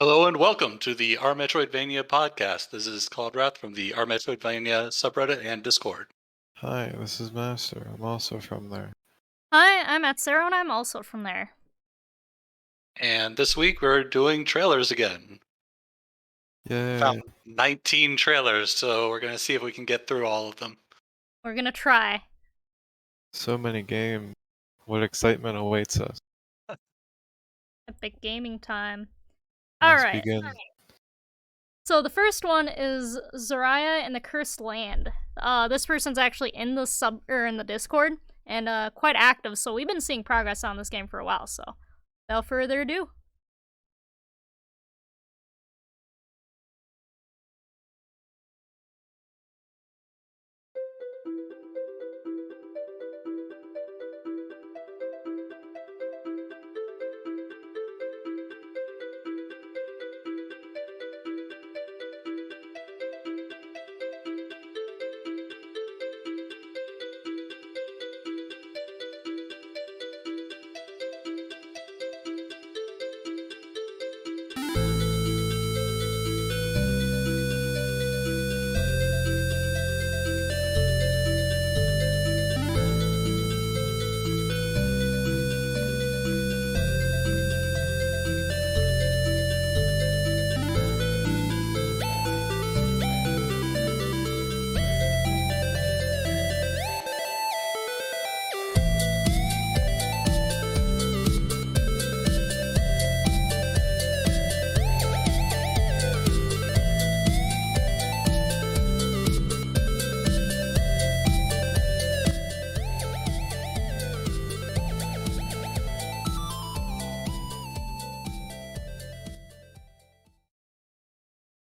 Hello and welcome to the R Metroidvania Podcast. This is Cauldrath from the R Metroidvania subreddit and Discord. Hi, this is Master. I'm also from there. Hi, I'm Atcero and I'm also from there. And this week we're doing trailers again. Yay. Found 19 trailers, so we're going to see if we can get through all of them. We're gonna try. So many games. What excitement awaits us. Epic gaming time. Let's Alright. begin. So the first one is Zoria and the Cursed Land. This person's actually in the Discord and quite active, so we've been seeing progress on this game for a while, so without further ado.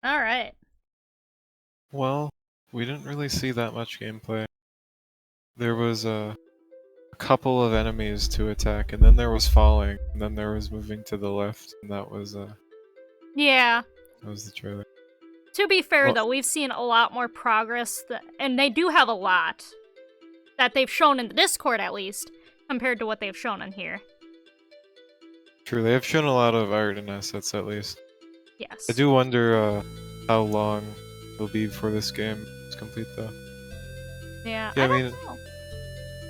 Alright. Well, we didn't really see that much gameplay. There was a couple of enemies to attack, and then there was falling, and then there was moving to the left, and that was Yeah. the trailer. To be fair, Well- though, we've seen a lot more progress, and they do have a lot that they've shown in the Discord, at least, compared to what they've shown in here. True, they have shown a lot of art and assets at least. Yes. I do wonder how long it'll be before this game is complete though. Yeah, Yeah, I I don't mean, know.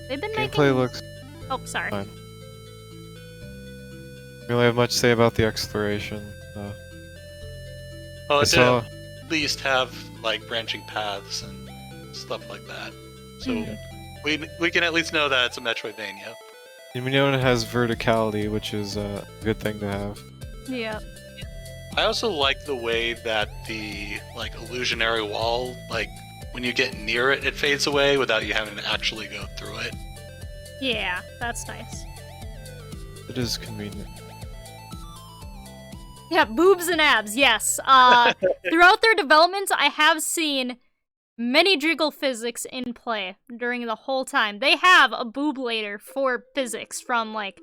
They've been gameplay making... looks Oh, sorry. fine. Really have much to say about the exploration. Well, I it saw. did at least have like branching paths and stuff like that. So we can at least know that it's a Metroidvania. We know it has verticality, which is a good thing to have. Yeah. I also like the way that the like illusionary wall, like when you get near it, it fades away without you having to actually go through it. Yeah, that's nice. It is convenient. Yeah, boobs and abs, yes. Throughout their development, I have seen many jiggle physics in play during the whole time. They have a booblator for physics from, like,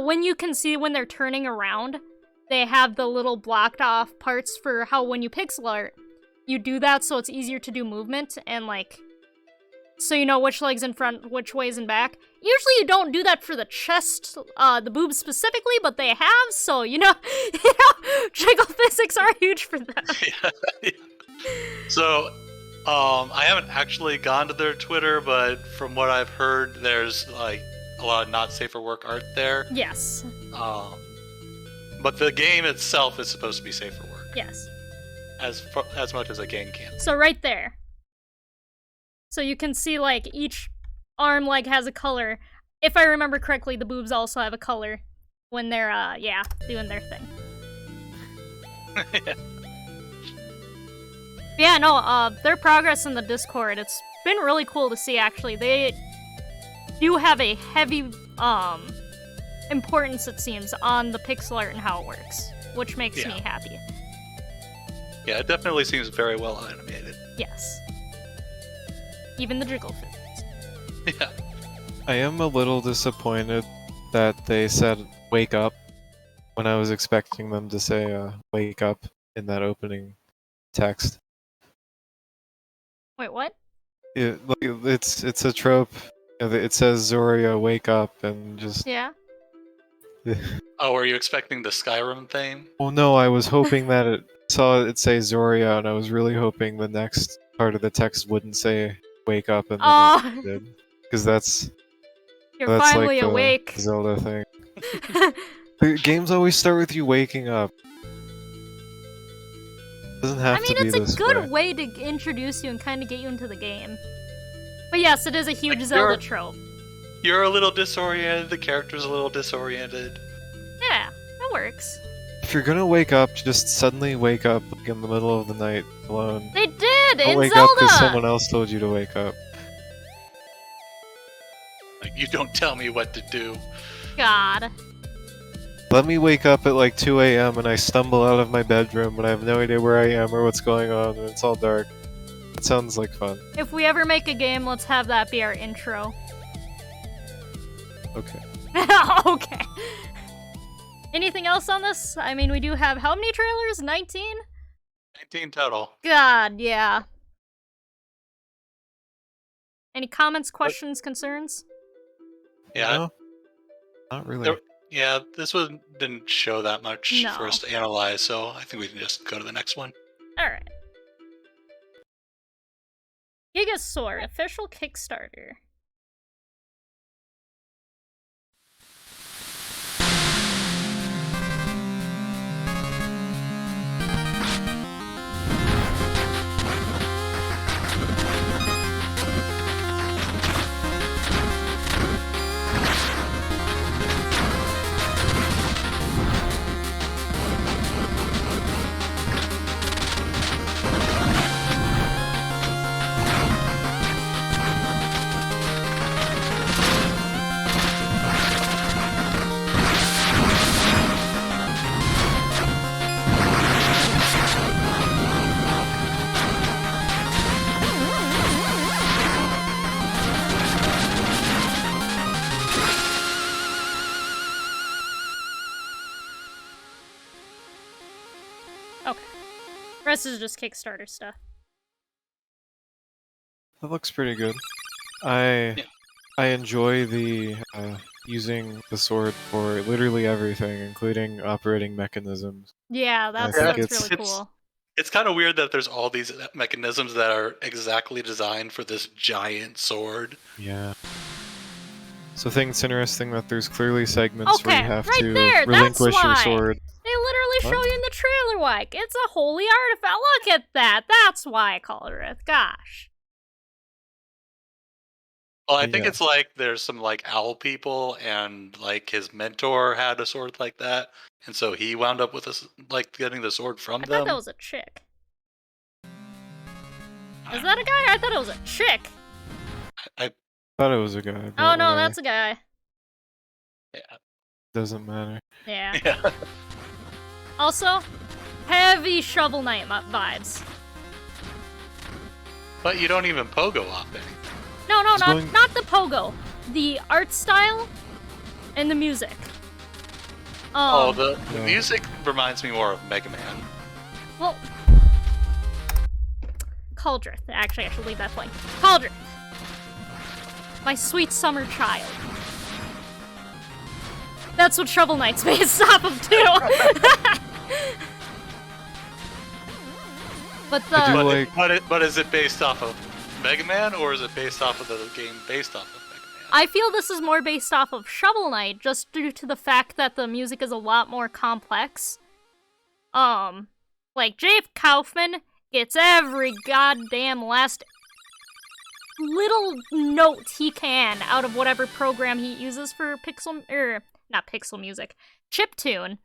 when you can see when they're turning around, they have the little blocked off parts for how when you pixel art, you do that so it's easier to do movement and, like, so you know which leg's in front, which way's in back. Usually you don't do that for the chest, the boobs specifically, but they have, so, jiggle physics are huge for them. Yeah. So, I haven't actually gone to their Twitter, but from what I've heard, there's, like, a lot of not safe for work art there. Yes. But the game itself is supposed to be safe for work. Yes. As much as a game can. So right there. So you can see, like, each arm leg has a color. If I remember correctly, the boobs also have a color when they're, doing their thing. Yeah, no, their progress in the Discord, it's been really cool to see, actually. They do have a heavy, importance, it seems, on the pixel art and how it works, which makes me happy. Yeah, it definitely seems very well animated. Yes. Even the jiggle physics. Yeah. I am a little disappointed that they said "wake up" when I was expecting them to say "wake up" in that opening text. Wait, what? It's a trope. It says Zoria, wake up, and just Yeah. Oh, were you expecting the Skyrim theme? Well, no, I was hoping that it saw it say Zoria, and I was really hoping the next part of the text wouldn't say "wake up" and then Oh, it did, because that's you're finally like the awake. Zelda thing. The games always start with you waking up. Doesn't have I mean, to be it's this a good way to introduce you and kind of get you into the game. But yes, it is a huge Like, Zelda trope. You're a little disoriented, the character's a little disoriented. Yeah, that works. If you're gonna wake up, just suddenly wake up like, in the middle of the night alone. They did Don't in wake Zelda! up because someone else told you to wake up. Like, you don't tell me what to do. God. Let me wake up at like 2 a.m. and I stumble out of my bedroom and I have no idea where I am or what's going on and it's all dark. It sounds like fun. If we ever make a game, let's have that be our intro. Okay. Okay. Anything else on this? I mean, we do have how many trailers? 19? 19 total. God, yeah. Any comments, questions, concerns? Yeah. No? Not really. Yeah, this one didn't show that much No. for us to analyze, so I think we can just go to the next one. Alright. Giga Sword, official Kickstarter. Okay. The rest is just Kickstarter stuff. That looks pretty good. I enjoy the using the sword for literally everything, including operating mechanisms. Yeah, that's think really cool. It's kind of weird that there's all these mechanisms that are exactly designed for this giant sword. Yeah. So I think it's interesting that there's clearly segments where you Okay, have right to there, that's relinquish your why. sword. They literally show What? you in the trailer, like, it's a holy artifact. Look at that. That's why, Cauldrath. Gosh. Well, I think Yeah. it's like there's some like owl people, and like his mentor had a sword like that, and so he wound up with like getting the sword from I them. thought that was a chick. Is that a guy? I thought it was a chick. I Thought it was a guy. But Oh no, whatever. that's a guy. yeah. Doesn't matter. Yeah. Yeah. Also, heavy Shovel Knight vibes. But you don't even pogo off anything. No, It's going- not the pogo. The art style and the music. The Yeah. music reminds me more of Mega Man. Well, Cauldrath. Actually, I should leave that blank. Cauldrath. My sweet summer child. That's what Shovel Knight's based off of, too. But I do the like- But is it based off of Mega Man, or is it based off of the game based off of Mega Man? I feel this is more based off of Shovel Knight, just due to the fact that the music is a lot more complex. Like Jake Kaufman gets every goddamn last little note he can out of whatever program he uses for not pixel music, chiptune.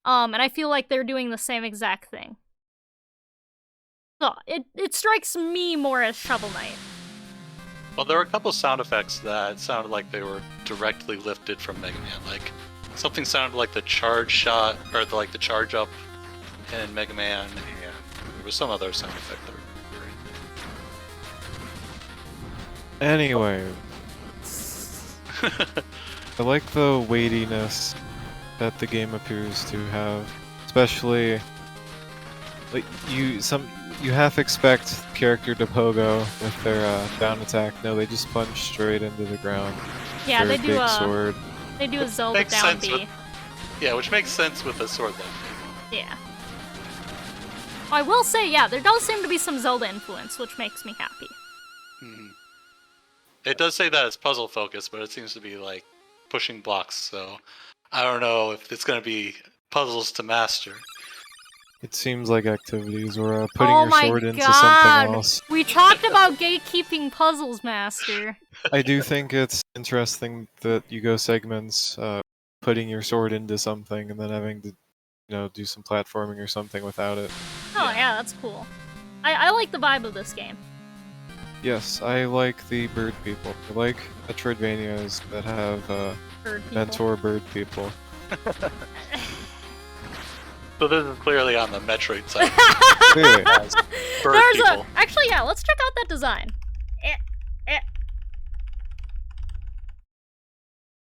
And I feel like they're doing the same exact thing. So it strikes me more as Shovel Knight. Well, there were a couple sound effects that sounded like they were directly lifted from Mega Man. Like something sounded like the charge shot, or the charge up in Mega Man, and there was some other sound effect that we Anyway, I like the weightiness that the game appears to have, especially like you half expect character to pogo with their down attack. No, they just punch straight into the ground. Yeah, Their they do big sword. they do a Zelda Makes down sense B. Yeah, which makes sense with a sword then. Yeah. I will say, yeah, there does seem to be some Zelda influence, which makes me happy. Hmm. It does say that it's puzzle focused, but it seems to be like pushing blocks, so I don't know if it's going to be puzzles to master. It seems like activities or putting Oh your my sword into God. something else. We talked about gatekeeping puzzles, Master. I do think it's interesting that you go segments, putting your sword into something and then having to, do some platforming or something without it. Oh yeah, that's cool. I like the vibe of this game. Yes, I like the bird people. I like Metroidvanias that have Bird people. mentor bird people. So this is clearly on the Metroid side. Clearly. Bird people. Actually, yeah, let's check out that design.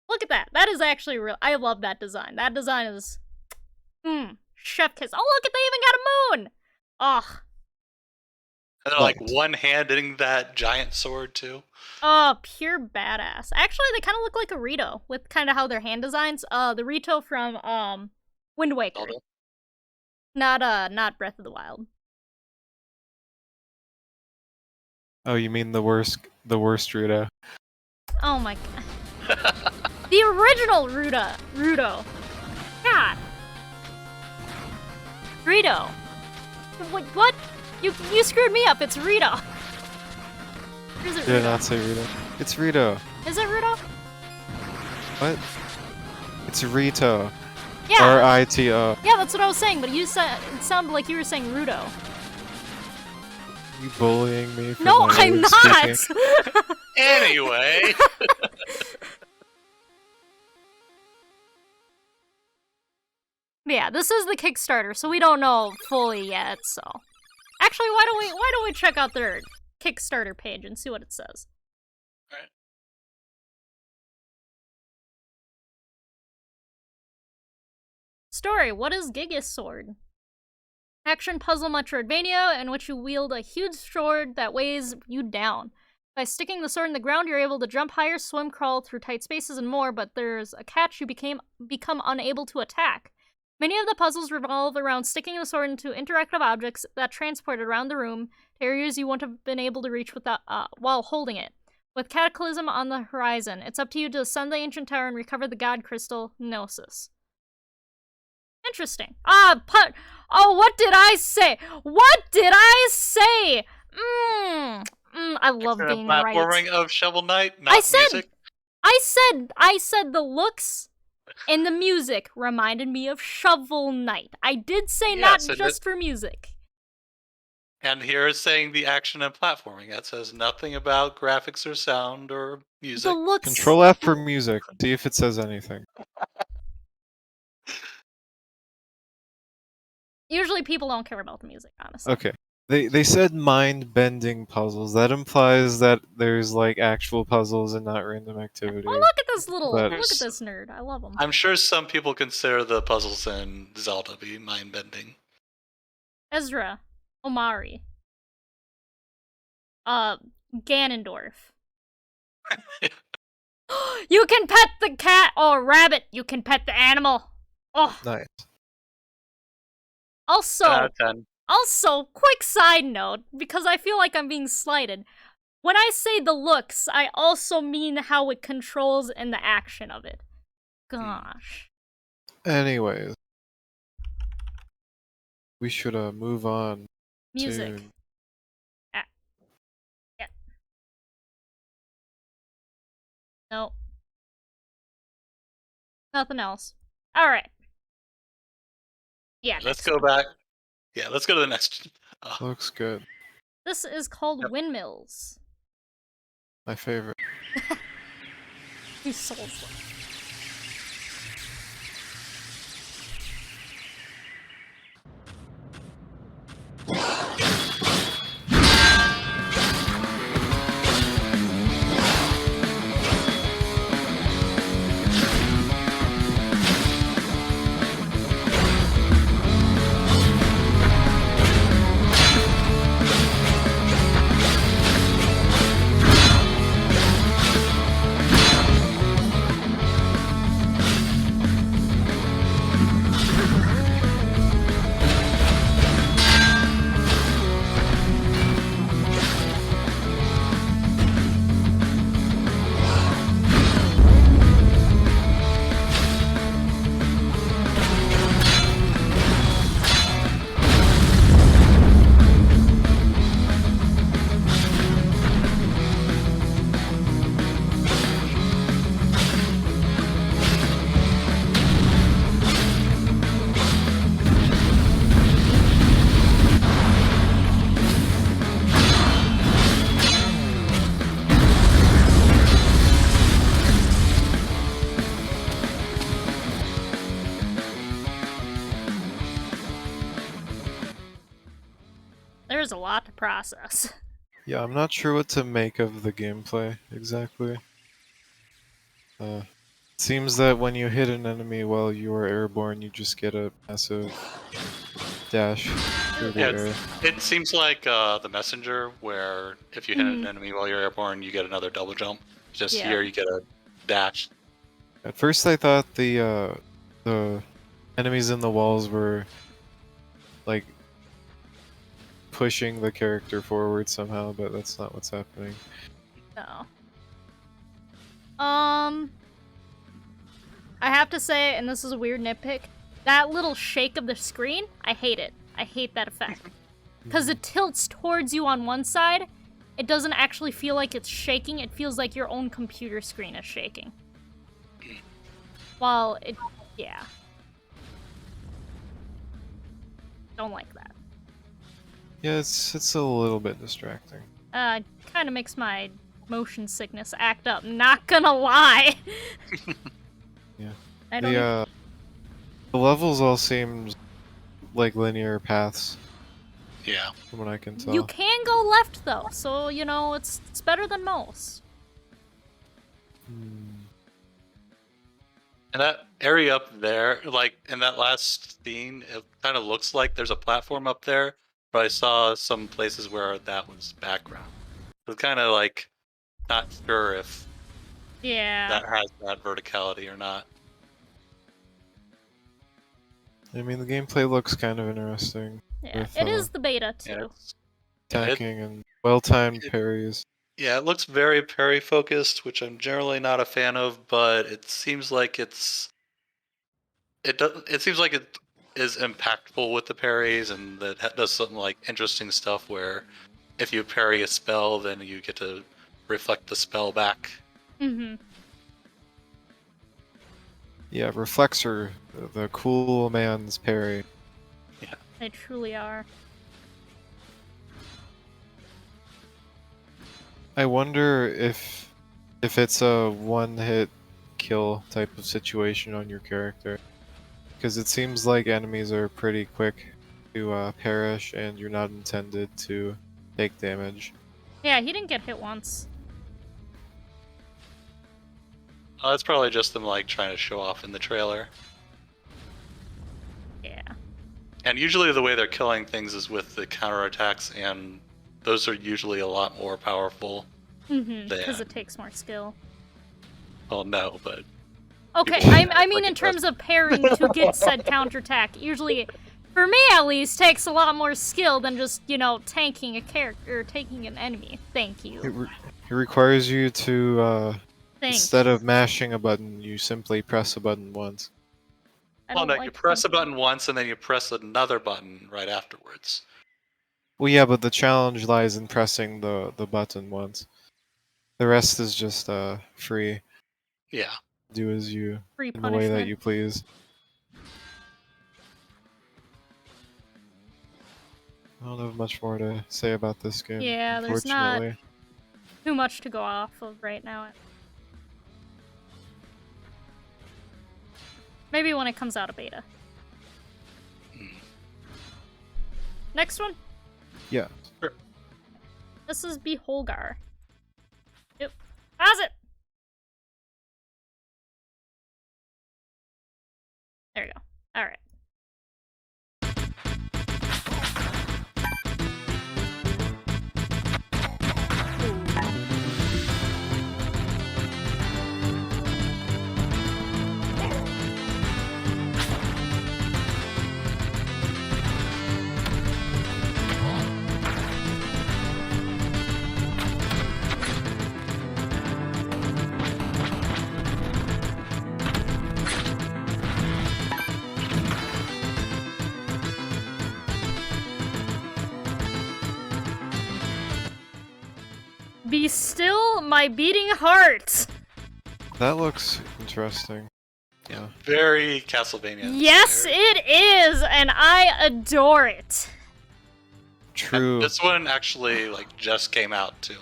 Look at that. That is actually real. I love that design. That design is... chef kiss. Oh, look, they even got a moon! Ugh. And they're like one-handing that giant sword too. Oh, pure badass. Actually, they kind of look like a Rito, with kind of how their hand designs. The Rito from, Wind Waker. Zelda. Not Breath of the Wild. Oh, you mean the worst Ruda? Oh my god. The original Rudo. God. Rito. What? You screwed me up. It's Rito. Or is it Did I Rito? not say Rito? It's Rito. Is it Rito? What? It's Rito. Yeah. R-I-T-O. Yeah, that's what I was saying, but you said it sounded like you were saying Rudo. You bullying me for No, my way I'm of not. speaking? Anyway. Yeah, this is the Kickstarter, so we don't know fully yet. So, actually, why don't we check out their Kickstarter page and see what it says? Alright. Story: What is Giga Sword? Action puzzle Metroidvania in which you wield a huge sword that weighs you down. By sticking the sword in the ground, you're able to jump higher, swim, crawl through tight spaces, and more. But there's a catch: you become unable to attack. Many of the puzzles revolve around sticking the sword into interactive objects that transport around the room to areas you wouldn't have been able to reach without, while holding it. With Cataclysm on the horizon, it's up to you to ascend the ancient tower and recover the god crystal, Gnosis. Interesting. Oh, what did I say? What did I say? I love being right. Platforming of Shovel Knight, not music. I said the looks and the music reminded me of Shovel Knight. I did say not just for music. And here it's saying the action and platforming. That says nothing about graphics or sound or music. The looks. Control F for music. See if it says anything. Usually people don't care about the music, honestly. Okay. They said mind-bending puzzles. That implies that there's like actual puzzles and not random activity. Oh, look at this look at But- this nerd. I love him. I'm sure some people consider the puzzles in Zelda be mind-bending. Ezra. Omari. Ganondorf. You can pet the cat or rabbit. You can pet the animal. Oh, Nice. also, 10 out of 10. quick side note, because I feel like I'm being slighted. When I say the looks, I also mean how it controls and the action of it. Gosh. Anyways. We should move on Music. to... Yeah. Nope. Nothing else. Alright. Yeah, Let's next. go back. Yeah, let's go to the next. Looks good. This is called Yep. Windmills. My favorite. These souls. there's a lot to process. Yeah, I'm not sure what to make of the gameplay exactly. It seems that when you hit an enemy while you are airborne, you just get a massive dash through the air. It seems like the messenger, where if you hit an enemy while you're airborne, you get another double jump. Just here, you get a dash. At first, I thought the enemies in the walls were like pushing the character forward somehow, but that's not what's happening. No. I have to say, and this is a weird nitpick, that little shake of the screen, I hate it. I hate that effect. Because it tilts towards you on one side, it doesn't actually feel like it's shaking, it feels like your own computer screen is shaking. While it, yeah. Don't like that. Yeah, it's a little bit distracting. Kind of makes my motion sickness act up, not gonna lie. Yeah. I don't The levels all seem like linear paths. Yeah. From what I can tell. You can go left though, so you know it's better than most. And that area up there, like in that last scene, it kind of looks like there's a platform up there, but I saw some places where that was background. It's kind of like not sure if that has that verticality or not. I mean, the gameplay looks kind of interesting. Yeah, with, it is the beta too. Yeah, attacking and well-timed parries. Yeah, it looks very parry focused, which I'm generally not a fan of, but it seems like it seems like it is impactful with the parries, and that does some like interesting stuff where if you parry a spell, then you get to reflect the spell back. Mm-hmm. Yeah, reflects are the cool man's parry. Yeah. They truly are. I wonder if it's a one-hit kill type of situation on your character. Because it seems like enemies are pretty quick to perish, and you're not intended to take damage. Yeah, he didn't get hit once. That's probably just them like trying to show off in the trailer. Yeah. And usually the way they're killing things is with the counterattacks, and those are usually a lot more powerful. Mm-hmm, because it takes more skill. Well, no, but... Okay, I mean in terms of parrying to get said counterattack, usually, for me at least, takes a lot more skill than just, you know, tanking a character or taking an enemy. Thank you. It requires you to, Thanks. instead of mashing a button, you simply press a button once. Well, no, you press a button once and then you press another button right afterwards. Well, yeah, but the challenge lies in pressing the button once. The rest is just free. Yeah. Do as you Free in the way that punishment. you please. I don't have much more to say about this game. Yeah, there's not unfortunately. too much to go off of right now. Maybe when it comes out of beta. Next one. Yeah. Sure. This is Beholgar. Yep. How's it? There you go. Alright. Be still, my beating heart! That looks interesting. Yeah. Very Castlevania. Yes, it is, and I adore it. True. And this one actually like just came out too.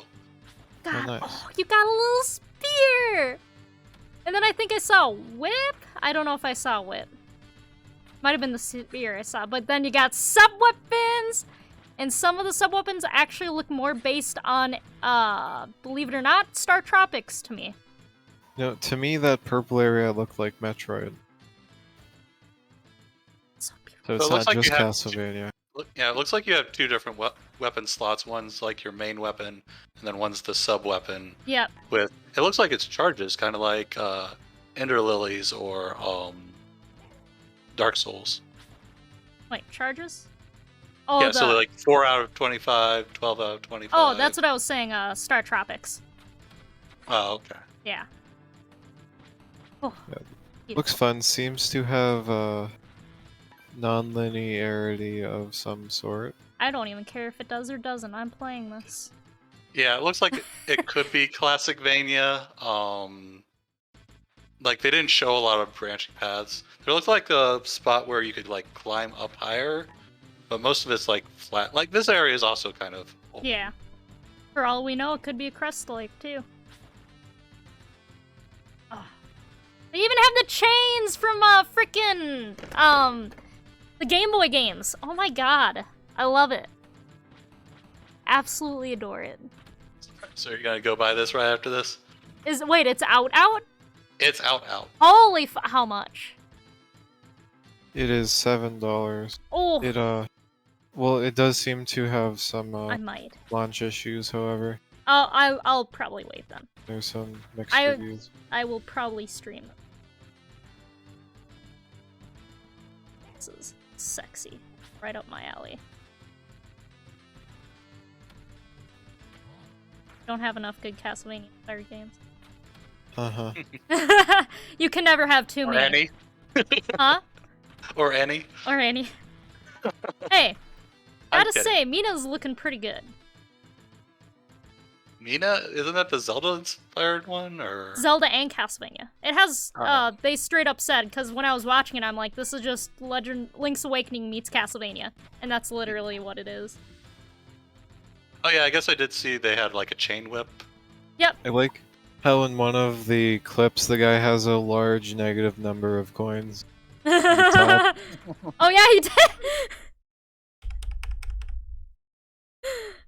God, nice. oh, you got a little spear! And then I think I saw a whip? I don't know if I saw a whip. Might have been the spear I saw, but then you got sub-weapons, And some of the sub-weapons actually look more based on, believe it or not, Star Tropics to me. No, to me that purple area looked like Metroid. So beautiful. So it's it looks not like you just have Castlevania. Yeah, it looks like you have two different weapon slots. One's like your main weapon, and then one's the sub weapon. Yep. With it looks like it's charges, kind of like Ender Lilies or Dark Souls. Wait, charges? Oh, Yeah, so like 4 out of 25, 12 out of 25. Oh, that's what I was saying, Star Tropics. Oh, okay. Yeah. Oh, Yeah. Looks fun. Seems to have non-linearity of some sort. I don't even care if it does or doesn't. I'm playing this. Yeah, it looks like it could be classic Vania. Like they didn't show a lot of branching paths. There looked like a spot where you could like climb up higher, but most of it's like flat. Like this area is also kind of open. Yeah. For all we know, it could be a crest lake too. Oh. They even have the chains from frickin' the Game Boy games. Oh my god. I love it. Absolutely adore it. So you're gonna go buy this right after this? Wait, it's out? It's out. Holy how much? It is $7. Oh, Well, it does seem to have some I might. launch issues, however. I'll probably wait then. There's some mixed I- reviews. I will probably stream it. This is sexy. Right up my alley. Don't have enough good Castlevania Fire games. Uh-huh. You can never have too Or many. any. Huh? Or any. Or any. Hey, I'm gotta kidding. say, Mina's looking pretty good. Mina, isn't that the Zelda-inspired one, or? Zelda and Castlevania. It has, Oh. they straight up said, because when I was watching it, I'm like, this is just Link's Awakening meets Castlevania. And that's literally what it is. Oh yeah, I guess I did see they had like a chain whip. I like how in one of the clips the guy has a large negative number of coins. top. Oh yeah, he did!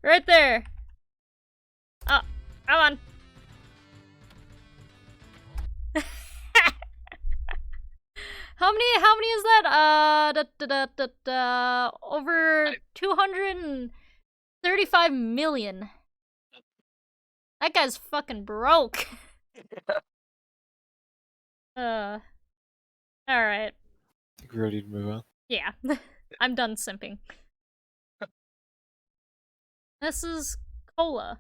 Right there. Oh, come on. How many is that? Over 235 million. That guy's fucking broke. Alright. I think we're ready to move on. Yeah. I'm done simping. This is Kolah.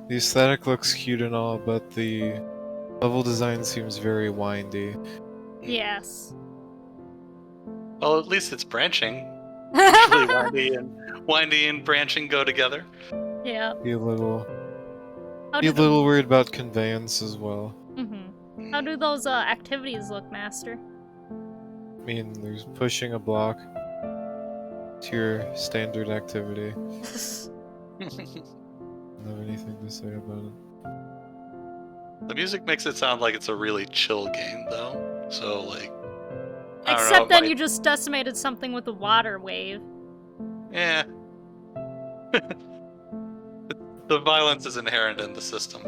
The aesthetic looks cute and all, but the level design seems very windy. Yes. Well, at least it's branching. Usually windy and branching go together. Yeah. Be a little How be do a little worried about conveyance as well. How do those activities look, Master? I mean, there's pushing a block to your standard activity. I don't have anything to say about it. The music makes it sound like it's a really chill game, though. So, like, I don't know, Except it then might- you just decimated something with a water wave. Yeah. The violence is inherent in the system.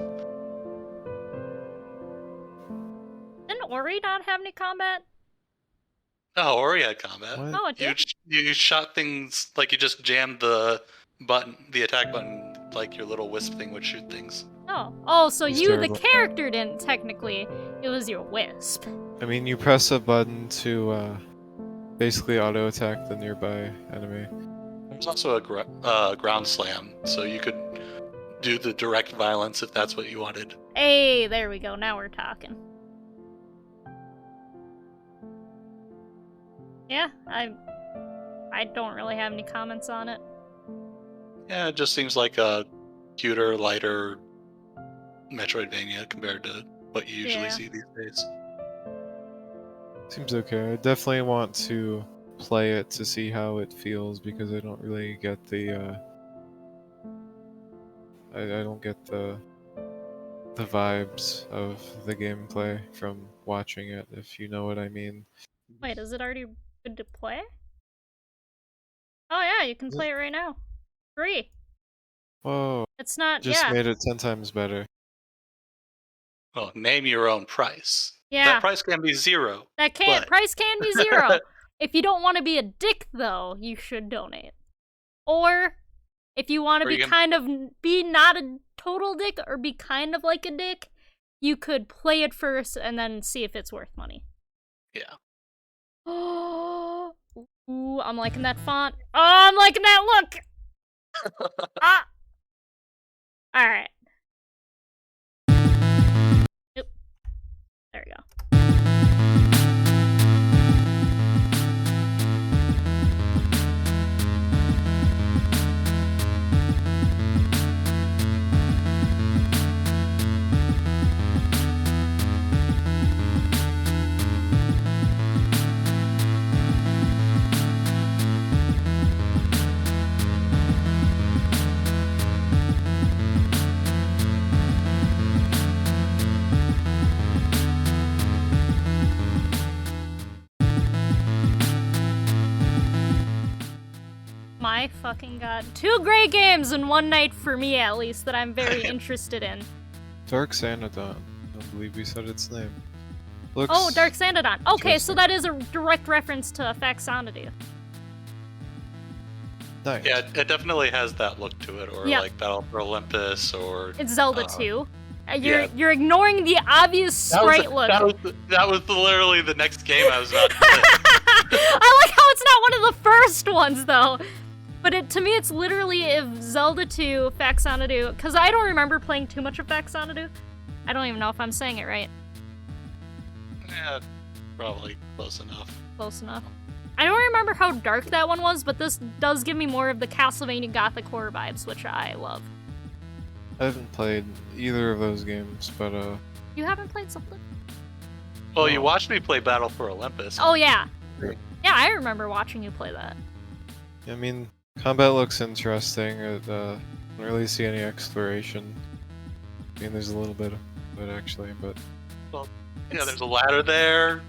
Ori not have any combat? Oh, Ori had combat. What? Oh, it did. You shot things like you just jammed the attack button, like your little wisp thing would shoot things. Oh, so It's you, terrible. the character, didn't technically. It was your wisp. I mean, you press a button to basically auto attack the nearby enemy. There's also a ground slam, so you could do the direct violence if that's what you wanted. Hey, there we go. Now we're talking. Yeah, I don't really have any comments on it. Yeah, it just seems like a cuter, lighter Metroidvania compared to what you usually see these days. Seems okay. I definitely want to play it to see how it feels because I don't really get the I don't get the vibes of the gameplay from watching it, if you know what I mean. Wait, is it already good to play? Oh yeah, you can play it right now. Free. Whoa, It's not, just yeah. made it 10 times better. Well, name your own price. Yeah. That price can be zero. Price can be 0. If you don't want to be a dick, though, you should donate. Or, if you want to be not a total dick, or be kind of like a dick, you could play it first and then see if it's worth money. Yeah. Oh, ooh, I'm liking that font. Oh, I'm liking that look! Ah! Alright. Oop. There we go. My fucking god. 2 great games in one night for me, at least, that I'm very interested in. Darxanadon. I don't believe we said its name. Looks Oh, Darxanadon. Okay, so interesting. that is a direct reference to Faxanadu. nice. Yeah, it definitely has that look to it, or Yeah. like Battle for Olympus, or It's Zelda 2. yeah. You're ignoring the obvious sprite look. That was literally the next game I was about to play. I like how it's not one of the first ones, though. But to me, it's literally if Zelda 2, Faxanadu, because I don't remember playing too much of Faxanadu. I don't even know if I'm saying it right. Yeah, probably close enough. Close enough. I don't remember how dark that one was, but this does give me more of the Castlevania Gothic horror vibes, which I love. I haven't played either of those games, but You haven't played Zelda? Well, you watched me play Battle for Olympus. Oh, yeah. Yeah. Yeah, I remember watching you play that. I mean, combat looks interesting. I don't really see any exploration. I mean, there's a little bit of it actually, but Yeah, there's a ladder there.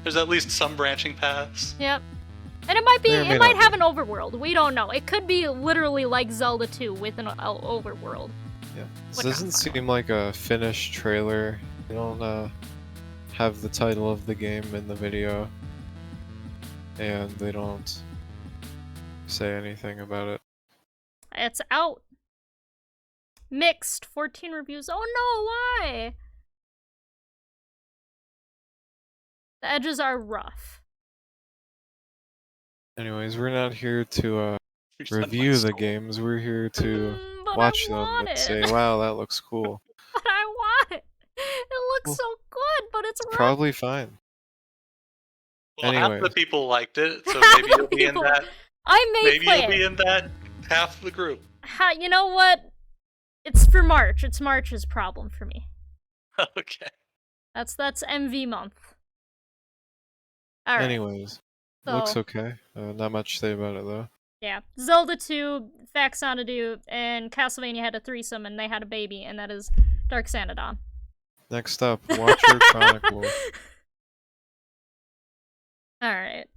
There's at least some branching paths. Yep. And it might be, May or may it might not have an overworld. We don't know. It could be literally like Zelda 2 with an overworld. yeah, this Which doesn't I'm fine seem like a finished trailer. They don't have the title of the game in the video, and they don't say anything about it. It's out. Mixed. 14 reviews. Oh no, why? The edges are rough. Anyways, we're not here to You said review my the soul. games. We're here to But watch I them want and it. say, "Wow, that looks cool." But I want it. It looks Well, so good, but it's rough. Probably fine. Well, half Anyways. the people liked it, so Half maybe the you'll be in people- that. I may Maybe play you'll be it. in that half the group. You know what? It's for March. It's March's problem for me. Okay. That's MV month. All right. Anyways, So, looks okay. Not much to say about it though. yeah. Zelda 2, Faxanadu, and Castlevania had a threesome and they had a baby, and that is Darxanadon. Next up, Watcher Chronicles. Alright.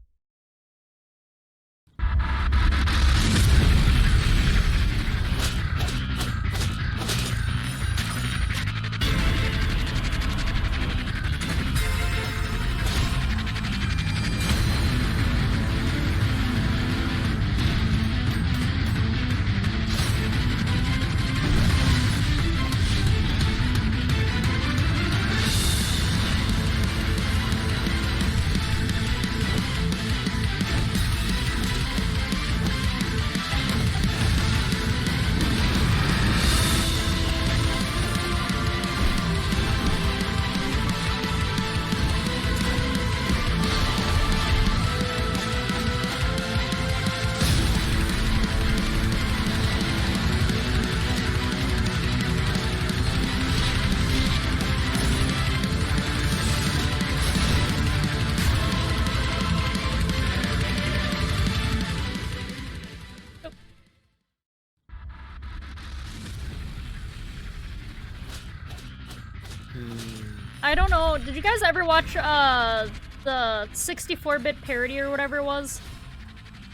I don't know. Did you guys ever watch the 64-bit parody or whatever it was?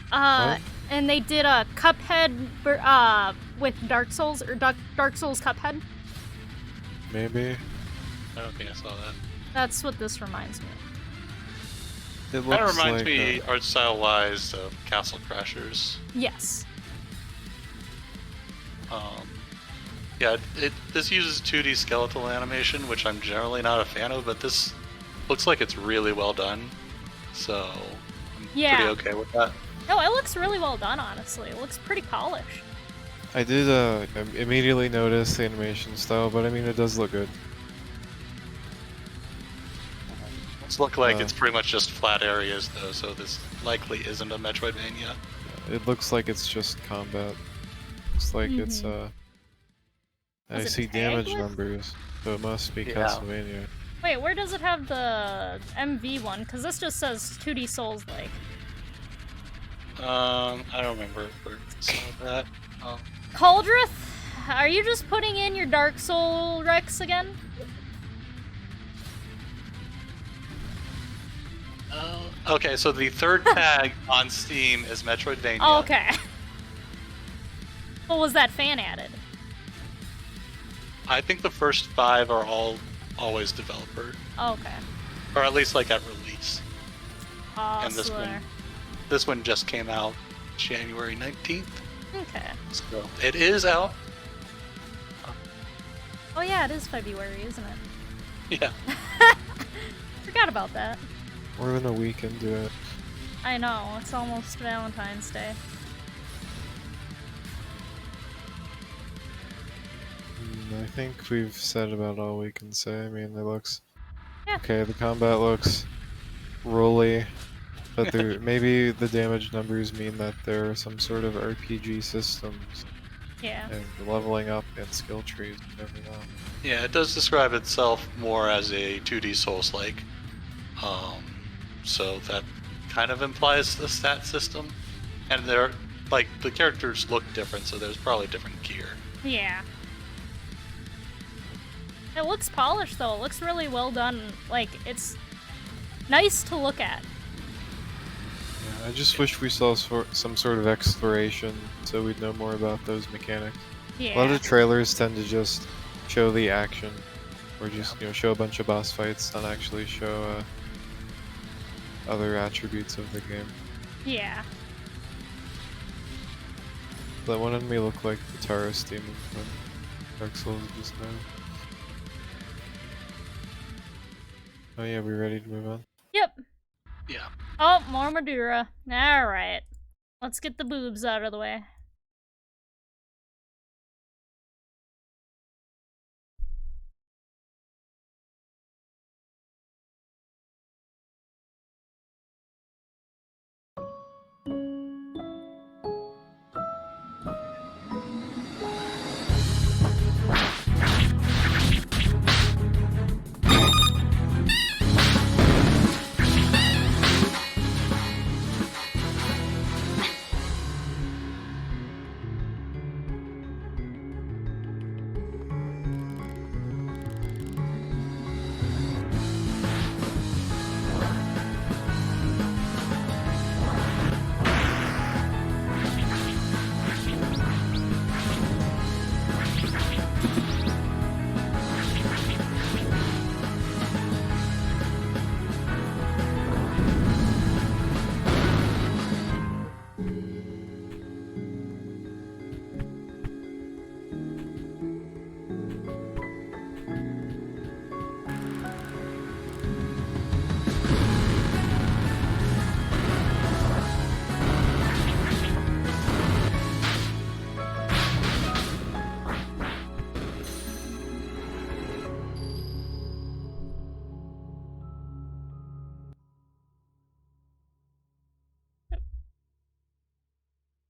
What? And they did a Cuphead with Dark Souls, or Dark Souls Cuphead. Maybe. I don't think I saw that. That's what this reminds me of. It Kind of looks reminds like me, art style wise, of Castle Crashers. Yes. Yeah, this uses 2D skeletal animation, which I'm generally not a fan of, but this looks like it's really well done. So I'm pretty okay with that. No, it looks really well done, honestly. It looks pretty polished. I did immediately notice the animation style, but I mean it does look good. It's look like it's pretty much just flat areas though, so this likely isn't a Metroidvania. It looks like it's just combat. Looks like it's I Was it see tagged damage with? numbers, so it must be Yeah. Castlevania. Wait, where does it have the MV one? Because this just says 2D Souls-like. I don't remember where I saw that. Cauldrath, are you just putting in your Dark Soul Rex again? Okay, so the third tag on Steam is Metroidvania. Oh, okay. What was that fan added? I think the first 5 are always developer, Oh, okay. or at least like at release. And Hustler. this one just came out January 19th, Okay. so it is out. Oh yeah, it is February, isn't it? Yeah. Forgot about that. More than a week into it. I know, it's almost Valentine's Day. I think we've said about all we can say. I mean, it looks... Yeah. Okay, the combat looks rolly, but there, maybe the damage numbers mean that there are some sort of RPG systems Yeah. and leveling up and skill trees. You never know. Yeah, it does describe itself more as a 2D Souls-like. So that kind of implies the stat system. And they're, like, the characters look different, so there's probably different gear. Yeah. It looks polished though. It looks really well done. Like, it's nice to look at. Yeah, I just wish we saw some sort of exploration so we'd know more about those mechanics. Yeah. A lot of trailers tend to just show the action, or just show a bunch of boss fights, not actually show other attributes of the game. Yeah. That one enemy looked like the Taurus demon from Dark Souls just now. Oh yeah, we ready to move on? Yep. Yeah. Oh, more Momodora. Alright. Let's get the boobs out of the way.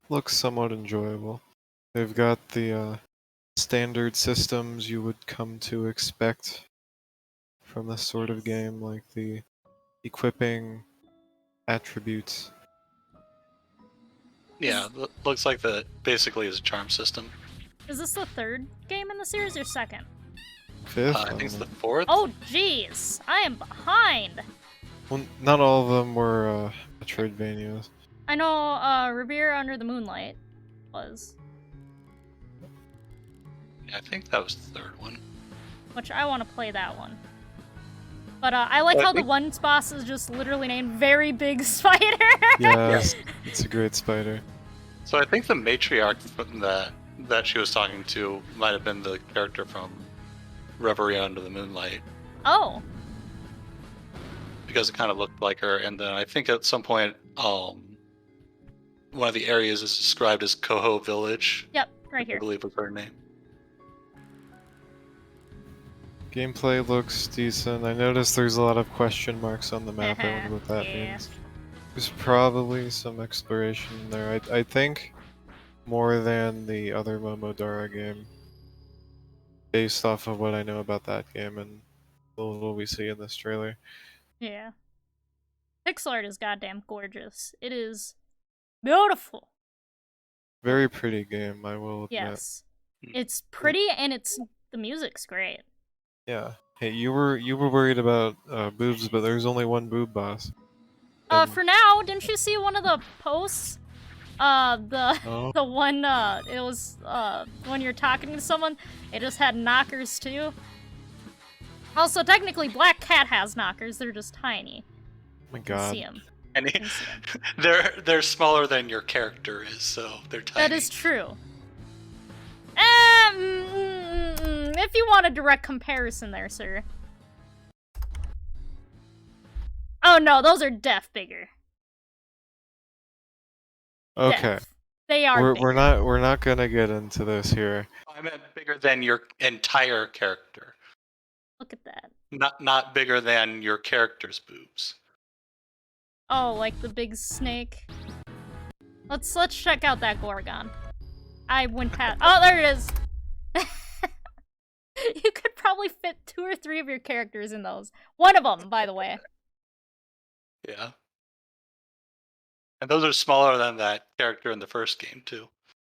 Looks somewhat enjoyable. They've got the standard systems you would come to expect from this sort of game, like the equipping attributes. Yeah, looks like the basically is a charm system. Is this the third game in the series or second? Fifth? I think it's the fourth. Oh, jeez. I am behind. Well, not all of them were Metroidvanias. I know Revere Under the Moonlight was. Yeah, I think that was the third one. Which I want to play that one. But I like how the one boss is just literally named Very Big Spider. Yeah, it's a great spider. So I think the matriarch that she was talking to might have been the character from Reverie Under the Moonlight. Oh. Because it kind of looked like her, and then I think at some point, one of the areas is described as Coho Village. Yep, right here. I believe was her name. Gameplay looks decent. I noticed there's a lot of question marks on the map. I wonder what that Yeah. means. There's probably some exploration there. I think more than the other Momodora game, based off of what I know about that game and the little we see in this trailer. Yeah. Pixel art is goddamn gorgeous. It is beautiful. Very pretty game, I will admit. Yes. It's pretty and the music's great. Yeah. Hey, you were worried about boobs, but there's only one boob boss. And- For now, didn't you see one of the posts? Oh. The one, it was, when you're talking to someone, it just had knockers too. Also, technically, Black Cat has knockers, they're just tiny. Oh my You can god. see 'em. And You can see 'em. they're smaller than your character is, so they're tiny. That is true. If you want a direct comparison there, sir. Oh no, those are def bigger. Okay. Def. They are bigger. We're not gonna get into this here. I meant bigger than your entire character, Look at that. not bigger than your character's boobs. Oh, like the big snake. Let's check out that Gorgon. I went past. Oh, there it is. You could probably fit 2 or 3 of your characters in those. One of them, by the way. Yeah. And those are smaller than that character in the first game too.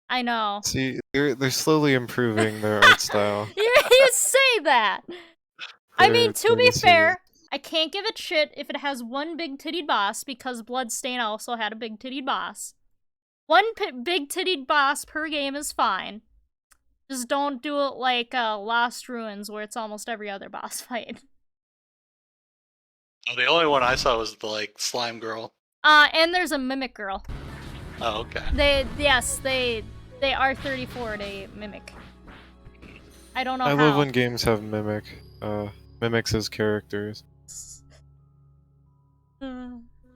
I know. See, they're slowly improving their art style. You say that. I mean, to for be the series. fair, I can't give it shit if it has one big-tittied boss, because Bloodstain also had a big-tittied boss. One big tittied boss per game is fine. Just don't do it like Lost Ruins, where it's almost every other boss fight. Oh, the only one I saw was the slime girl. And there's a mimic girl. Oh, okay. They are 34 to mimic. I don't know I how. love when games have mimics as characters.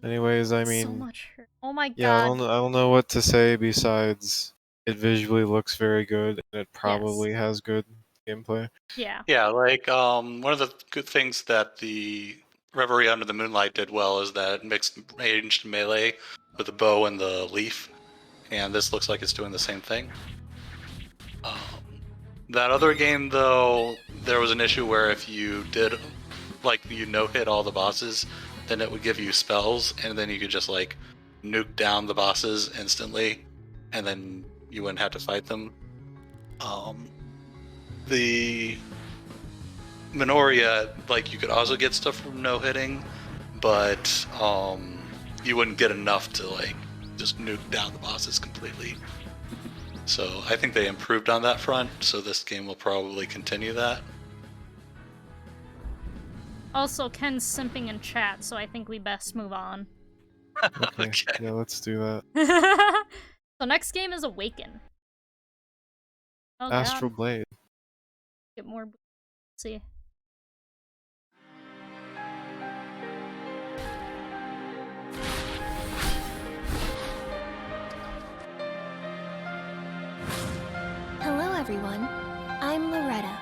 Anyways, I mean, so much hurt. Oh my god. yeah, I don't know what to say besides it visually looks very good and it probably has good gameplay. Yeah. Yeah, one of the good things that the Reverie Under the Moonlight did well is that it mixed ranged melee with the bow and the leaf, and this looks like it's doing the same thing. That other game, though, there was an issue where if you did, you no-hit all the bosses, then it would give you spells, and then you could just, nuke down the bosses instantly, and then you wouldn't have to fight them. The Minoria, you could also get stuff from no-hitting, but you wouldn't get enough to, just nuke down the bosses completely. So I think they improved on that front, so this game will probably continue that. Also, Ken's simping in chat, so I think we best move on. Okay, yeah, let's do that. So next game is Awaken. Oh, Astral God. Blade. Get more. Let's see. Hello everyone, I'm Loretta.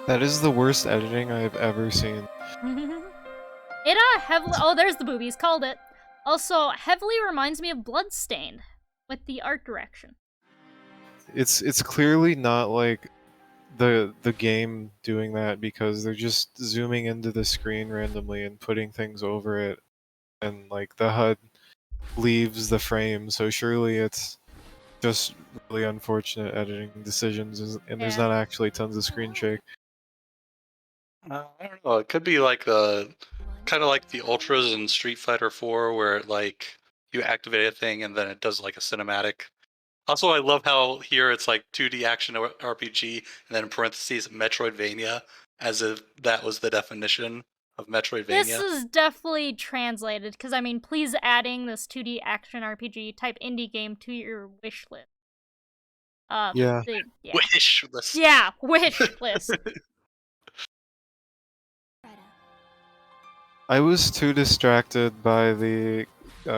That is the worst editing I've ever seen. It heavily. Oh, there's the boobies. Called it. Also, heavily reminds me of Bloodstained with the art direction. It's clearly not like the game doing that, because they're just zooming into the screen randomly and putting things over it, and like the HUD leaves the frame, so surely it's just really unfortunate editing decisions, and there's Yeah. not actually tons of screen shake. I don't know. It could be like kind of like the ultras in Street Fighter 4, where like you activate a thing and then it does like a cinematic. Also, I love how here it's like 2D action RPG and then in parentheses Metroidvania, as if that was the definition of Metroidvania. This is definitely translated, because I mean, please adding this 2D action RPG type indie game to your wish list. Yeah. Yeah. Wish list. Yeah, wish list. I was too distracted by the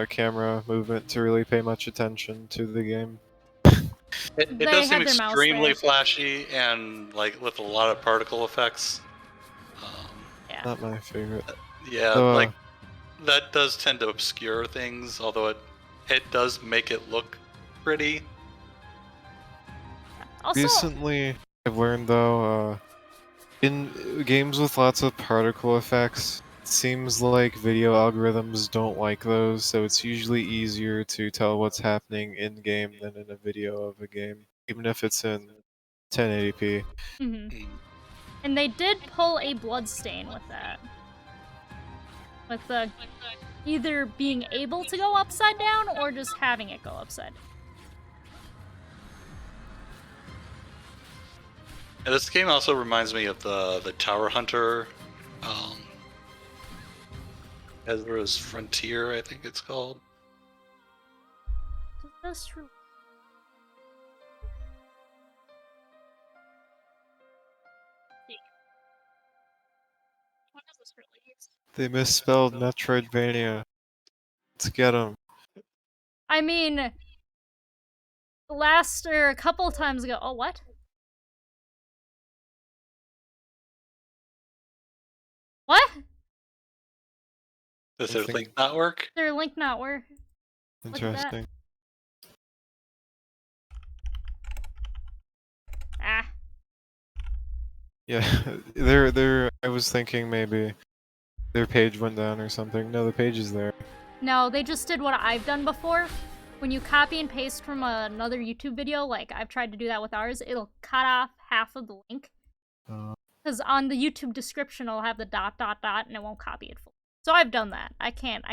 camera movement to really pay much attention to the game. It They does seem had their mouse extremely there. flashy and like with a lot of particle effects. Yeah. Not my favorite. Yeah, So, like that does tend to obscure things, although it does make it look pretty. Also, recently, I've learned though, in games with lots of particle effects, it seems like video algorithms don't like those, so it's usually easier to tell what's happening in game than in a video of a game, even if it's in 1080p. and they did pull a Bloodstain with that. With the either being able to go upside down or just having it go upside down. And this game also reminds me of the Tower Hunter, Esdraz Frontier, I think it's called. Does this really... When does this release? They misspelled Metroidvania. Let's get them. I mean, a couple times ago. Oh, what? What? Does their link not work? Their link not work. Look at that. Interesting. Ah. Yeah, I was thinking maybe their page went down or something. No, the page is there. No, they just did what I've done before. When you copy and paste from another YouTube video, like I've tried to do that with ours, it'll cut off half of the link. Because on the YouTube description, it'll have the ... and it won't copy it full. So I've done that. I can't.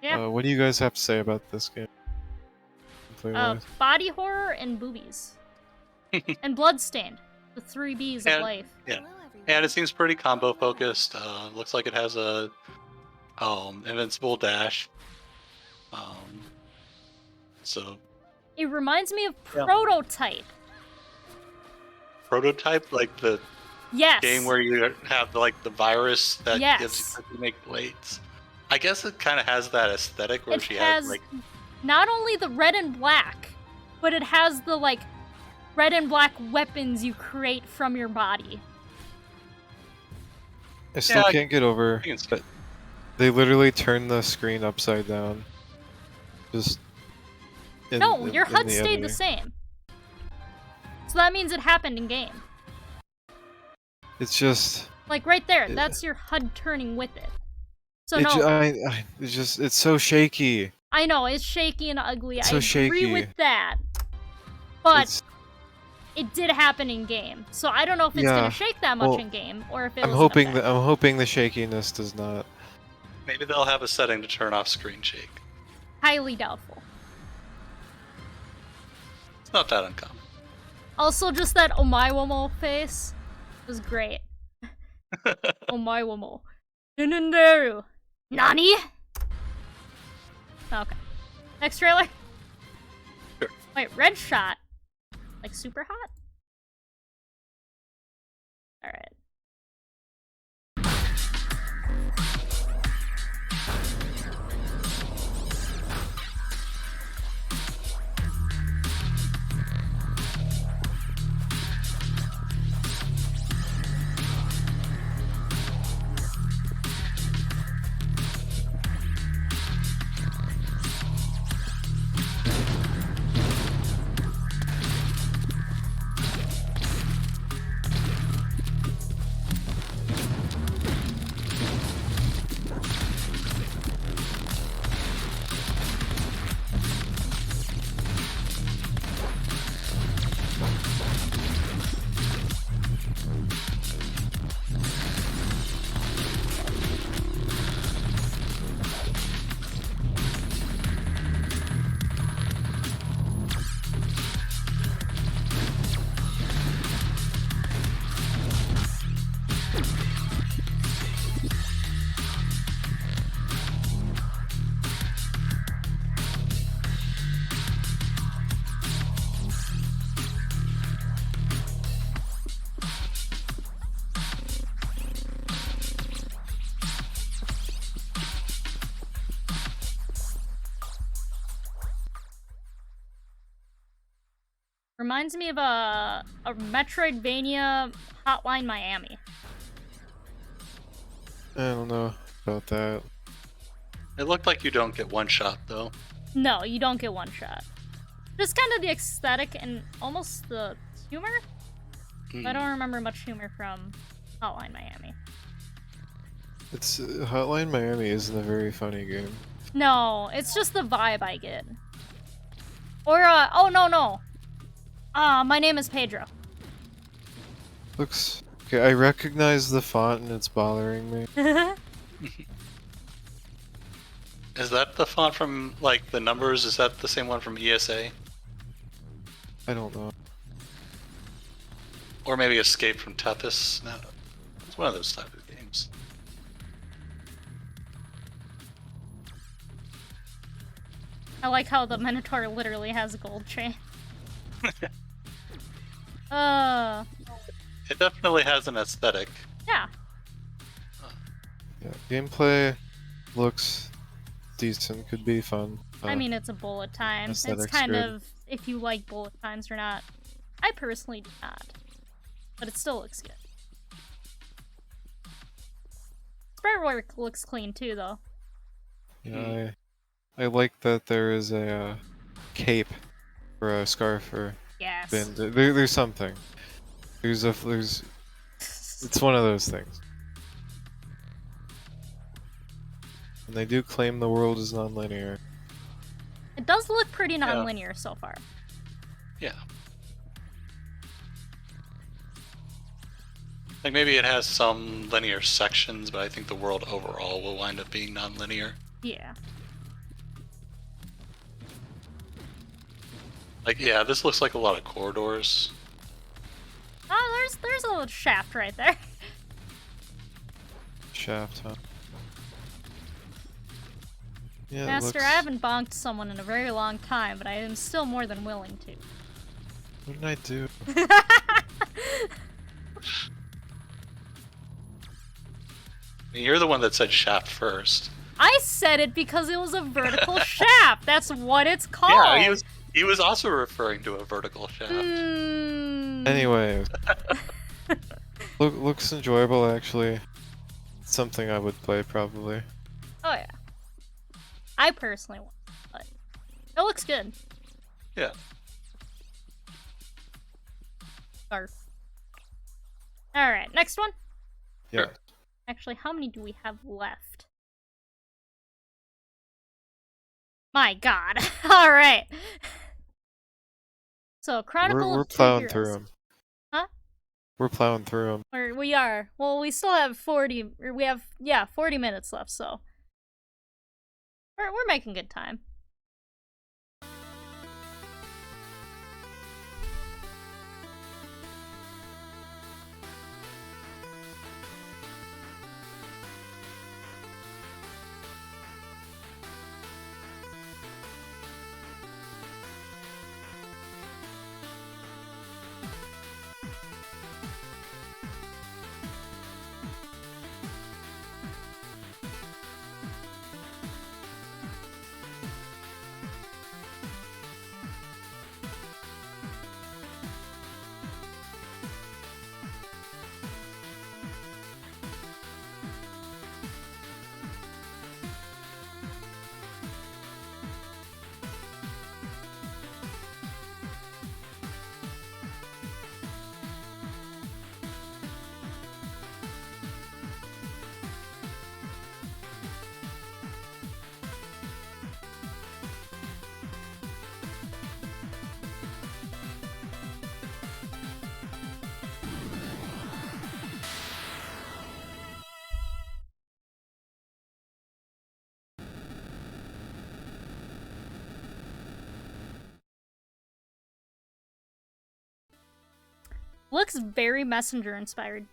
Yeah. What do you guys have to say about this game? Play-wise? Body horror and boobies. And Bloodstained. The 3 Bs of life. Yeah. And it seems pretty combo focused. Looks like it has a invincible dash. So It reminds me of Prototype. Prototype, like the Yes. game where you have like the virus that Yes. gives you to make blades. I guess it kind of has that aesthetic where It she has has like not only the red and black, but it has the like red and black weapons you create from your body. I still can't get over I can see that they literally turn the screen upside down. Just No, your HUD the stayed the editing. same. So that means it happened in game. It's just Like right there, that's your HUD turning with it. So it's so shaky. I know, it's shaky and ugly. It's I so agree shaky. with that. But It's- it did happen in game. So I don't know if it's Yeah, gonna shake that much well, in game or if it I'm was hoping an that effect. I'm hoping the shakiness does not. maybe they'll have a setting to turn off screen shake. Highly doubtful. It's not that uncommon. Also, just that Omaiwamo face was great. Omaiwamo. Ninenderu. Nani? Okay. Next trailer? Sure. Wait, REDSHOT. Like super hot? Alright. Reminds me of a Metroidvania Hotline Miami. I don't know about that. It looked like you don't get one shot though. No, you don't get one shot. Just kind of the aesthetic and almost the humor. I don't remember much humor from Hotline Miami. It's Hotline Miami isn't a very funny game. No, it's just the vibe I get. Or oh no. My name is Pedro. Looks okay. I recognize the font and it's bothering me. Is that the font from like the numbers? Is that the same one from ESA? I don't know. Or maybe Escape from Tethys? No, it's one of those type of games. I like how the Minotaur literally has a gold chain. It definitely has an aesthetic. Yeah. Yeah, gameplay looks decent. Could be fun. I mean, it's a bullet time. It's aesthetic's kind good. of if you like bullet times or not. I personally do not. But it still looks good. Sprite work looks clean too, though. Yeah, I like that there is a cape or a scarf or Yes. band. There's something. There's it's one of those things. And they do claim the world is non-linear. It does look pretty non-linear so far. Yeah. Like maybe it has some linear sections, but I think the world overall will wind up being non-linear. Yeah. Like, yeah, this looks like a lot of corridors. Oh, there's a little shaft right there. Shaft, huh? Yeah, it Master, looks... I haven't bonked someone in a very long time, but I am still more than willing to. What did I do? You're the one that said shaft first. I said it because it was a vertical shaft. That's what it's called. Yeah, he was also referring to a vertical shaft. Anyways. Looks enjoyable, actually. Something I would play, probably. Oh, yeah. I personally want it, but it looks good. Yeah. Barf. Alright, next one. Yeah. Sure. Actually, how many do we have left? My god. Alright. So, Chronicles We're of Two plowing Heroes. through them. Huh? We're plowing through them. Or we are. Well, we still have 40, or we have, 40 minutes left, so. We're making good time. Looks very Messenger inspired.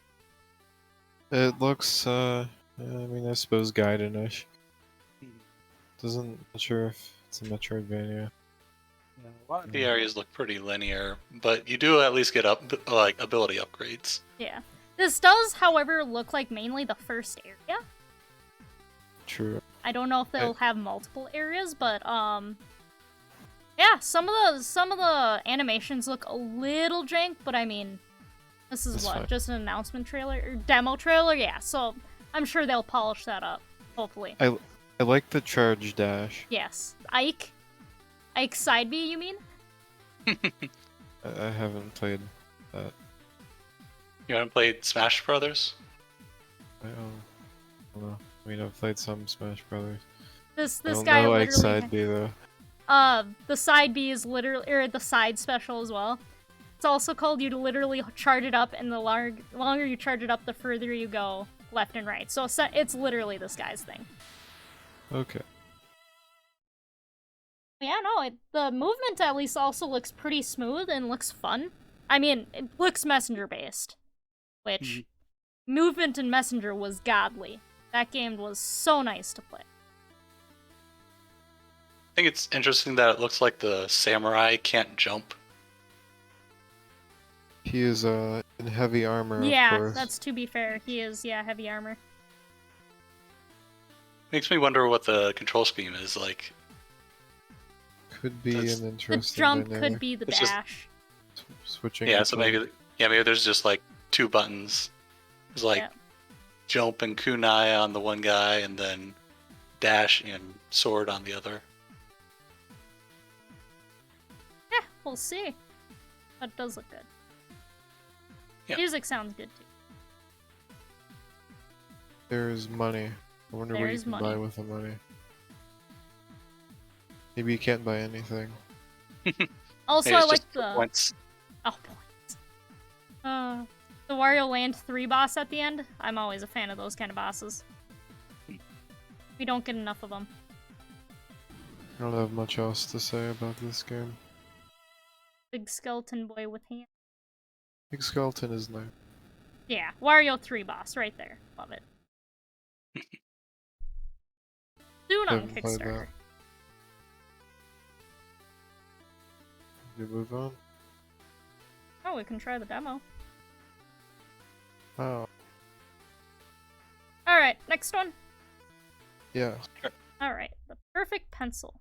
It looks, I mean, I suppose Gaiden-ish. Not sure if it's a Metroidvania. Yeah, a lot of the areas look pretty linear, but you do at least get like ability upgrades. Yeah. This does, however, look like mainly the first area. True. I don't know if they'll have multiple areas, but Yeah, some of the animations look a little jank, but I mean, this is That's what, fine. just an announcement trailer or demo trailer? Yeah, so I'm sure they'll polish that up, hopefully. I like the charge dash. Yes. Ike side B, you mean? I haven't played that. You haven't played Smash Brothers? I don't know. I mean, I've played some Smash Brothers. This I don't guy know literally Ike's side B though. the side B is literally, or the side special as well. It's also called you to literally charge it up, and the longer you charge it up, the further you go left and right. So it's literally this guy's thing. Okay. Yeah, no, the movement at least also looks pretty smooth and looks fun. I mean, it looks messenger-based, which movement in Messenger was godly. That game was so nice to play. I think it's interesting that it looks like the samurai can't jump. He is in heavy armor, Yeah, of course. that's to be fair. He is, heavy armor. Makes me wonder what the control scheme is like. Could be That's- an The interesting jump dynamic. could be the It's just- dash. Switching. Yeah, so between- maybe there's just like two buttons. There's like Yeah. jump and kunai on the one guy, and then dash and sword on the other. Yeah, we'll see. But it does look good. Yeah. Music sounds good too. There's money. I wonder There what you is can money. buy with the money. Maybe you can't buy anything. Also, Maybe I it's like just the points. points. The Wario Land 3 boss at the end. I'm always a fan of those kind of bosses. We don't get enough of them. I don't have much else to say about this game. Big skeleton boy with hands. Big Skeleton is nice. Yeah, Wario 3 boss right there. Love it. Soon on Haven't played Kickstarter. that. You move on? Oh, we can try the demo. Oh, Alright, next one. yeah. Alright, the perfect pencil.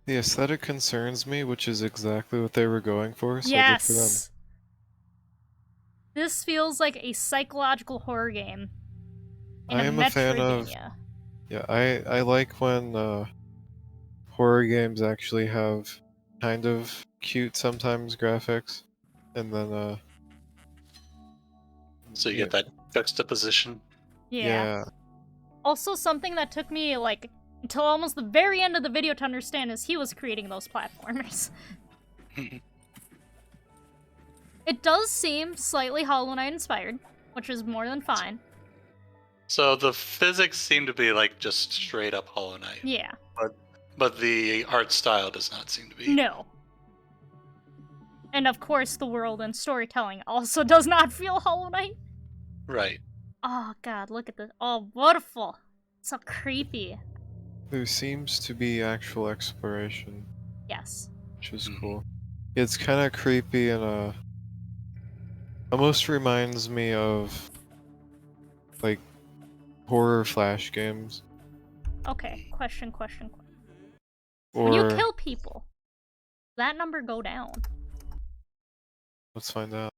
The aesthetic concerns me, which is exactly what they were going for, so good for them. Yes! This feels like a psychological horror game. In I am a fan of... Metroidvania. Yeah, I like when horror games actually have kind of cute sometimes graphics, and then So you yeah. get that juxtaposition. Yeah. Also, something that took me, like, until almost the very end of the video to understand is he was creating those platformers. It does seem slightly Hollow Knight inspired, which is more than fine. So the physics seem to be like just straight up Hollow Knight. Yeah. But the art style does not seem to be. No. And of course, the world and storytelling also does not feel Hollow Knight. Right. Oh god, look at this. Oh, beautiful. So creepy. There seems to be actual exploration, Yes. which is cool. It's kind of creepy and almost reminds me of like horror flash games. Okay, question. Or When you kill people, does that number go down? let's find out.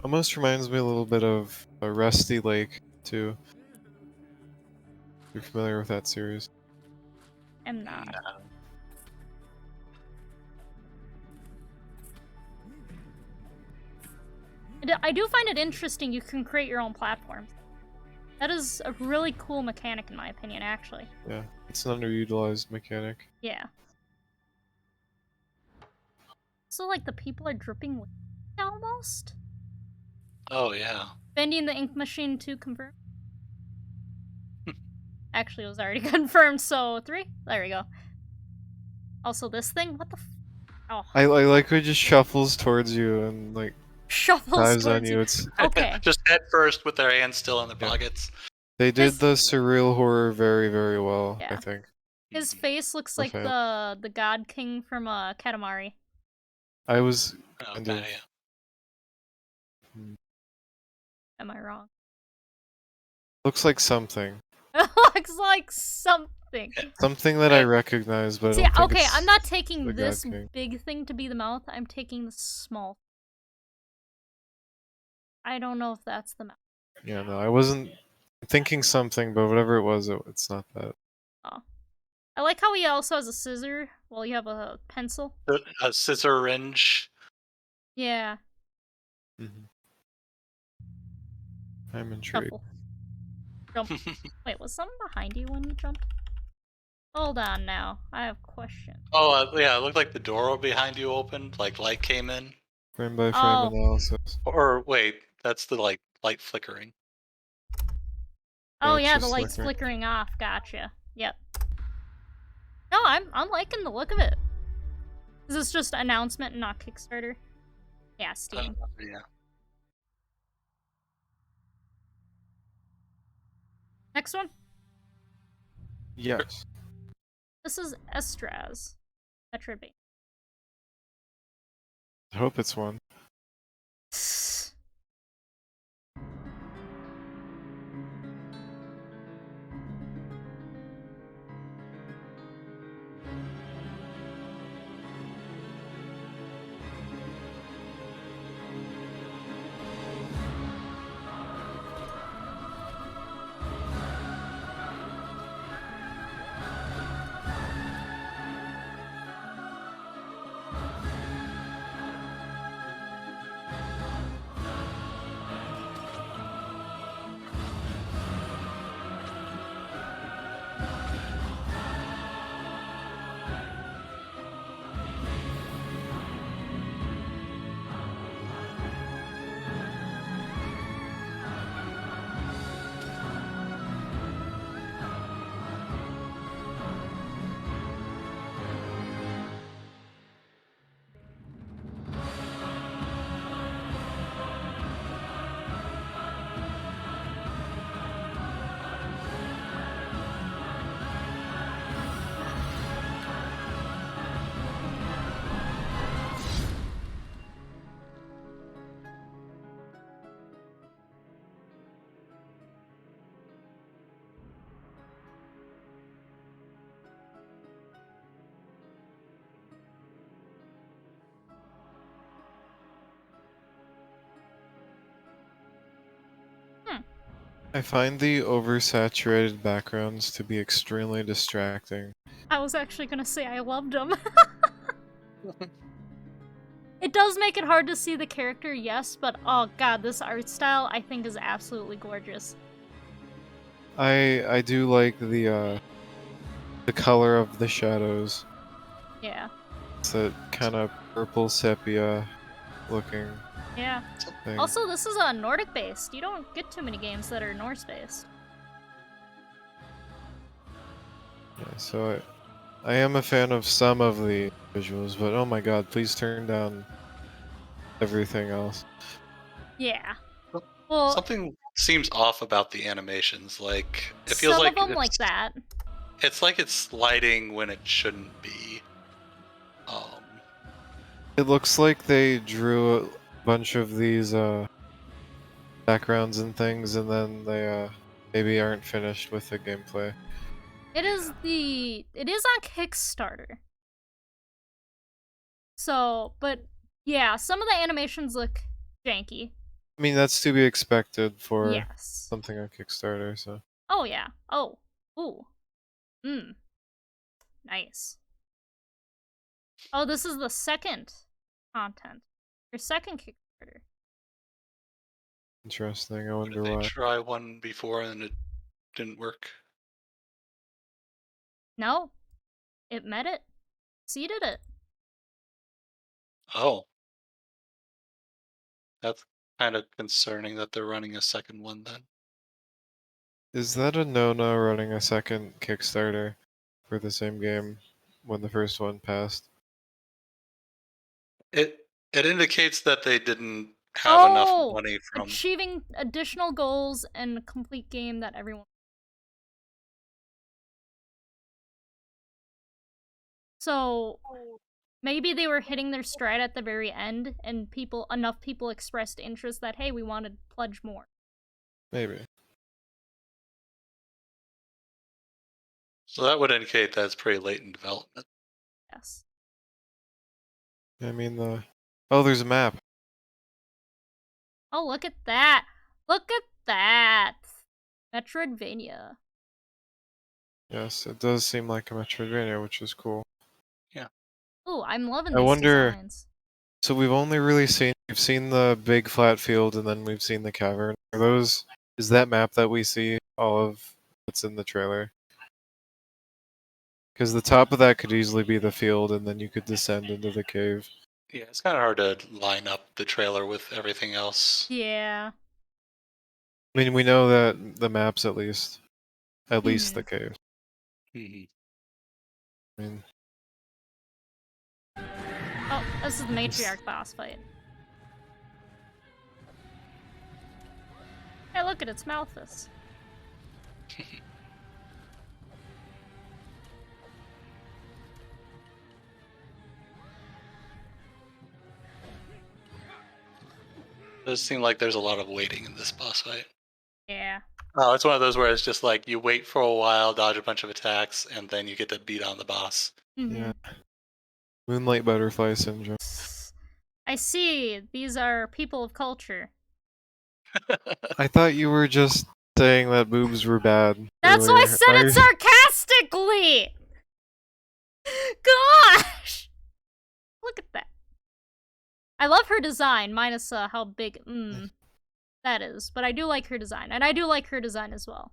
Almost reminds me a little bit of a Rusty Lake too. You're familiar with that series? I'm not. No. I do find it interesting you can create your own platforms. That is a really cool mechanic in my opinion, actually. Yeah, it's an underutilized mechanic. Yeah. So, like, the people are dripping with almost? Oh yeah. Bending the ink machine to confirm? Actually, it was already confirmed, so 3? There we go. Also, this thing? What the Oh. I like how it just shuffles towards you and like Shuffles dives on towards you. you. It's Okay. Just head first with their hands still in their pockets. they did His- the surreal horror very, very well, I Yeah. think. His face looks like Okay. the God King from Katamari. I was Oh, And kinda, then- yeah. Am I wrong? looks like something. Looks like something. Something that I recognize, but I See, don't think okay, it's I'm not taking the God this King. big thing to be the mouth. I'm taking the small. I don't know if that's the mouth. Yeah, no, I wasn't thinking something, but whatever it was, it's not that. I like how he also has a scissor while you have a pencil. A scissor wrench. Yeah. I'm intrigued. Shuffle. Jump. Wait, was someone behind you when you jumped? Hold on now. I have questions. Oh yeah, it looked like the door behind you opened, like light came in. Frame by frame Oh. analysis. Or wait, that's the light flickering. Oh it's yeah, the just light's flickering. flickering off. Gotcha. Yep. No, I'm liking the look of it. Is this just announcement and not Kickstarter? Yeah, Steam. Yeah. Next one. Yes. This is Esdraz. Metroidvania. I hope it's one. I find the oversaturated backgrounds to be extremely distracting. I was actually gonna say I loved them. It does make it hard to see the character, yes, but oh god, this art style I think is absolutely gorgeous. I do like the color of the shadows. Yeah. It's that kind of purple sepia looking Yeah. thing. Also, this is Nordic based. You don't get too many games that are Norse based. Yeah, so I am a fan of some of the visuals, but oh my god, please turn down everything else. Yeah. Well, Well, Something seems off about the animations. Like it feels some like of them like that. It's like it's sliding when it shouldn't be. It looks like they drew a bunch of these backgrounds and things, and then they maybe aren't finished with the gameplay. It is on Kickstarter. So, but yeah, some of the animations look janky. I mean, that's to be expected for Yes. something on Kickstarter, so. Oh yeah. Oh. Ooh. Nice. Oh, this is the second content. Your second Kickstarter. Interesting, I Did wonder they why. try one before and it didn't work? No. It met it. Exceeded it. Oh. That's kind of concerning that they're running a second one then. Is that a no-no running a second Kickstarter for the same game when the first one passed? It indicates that they didn't have enough money from. Achieving additional goals and a complete game that everyone. So maybe they were hitting their stride at the very end, and enough people expressed interest that hey, we want to pledge more. Maybe. So that would indicate that it's pretty late in development. Yes. I mean, oh, there's a map. Oh, look at that! Look at that! Metroidvania. Yes, it does seem like a Metroidvania, which is cool. Yeah. Ooh, I'm loving I these wonder- designs. So we've only really we've seen the big flat field and then we've seen the cavern. Is that map that we see all of what's in the trailer? Because the top of that could easily be the field and then you could descend into the cave. Yeah, it's kind of hard to line up the trailer with everything else. Yeah. I mean, we know that the maps at least the cave. Mhm. I mean, Oh, this is the matriarch boss fight. Hey, look at its Malthus. It does seem like there's a lot of waiting in this boss fight. Yeah. Oh, it's one of those where it's just like you wait for a while, dodge a bunch of attacks, and then you get to beat on the boss. yeah. Moonlight Butterfly Syndrome. I see. These are people of culture. I thought you were just saying that boobs were bad. That's why I earlier. said it sarcastically! Gosh! Look at that. I love her design, minus how big that is. But I do like her design. And I do like her design as well.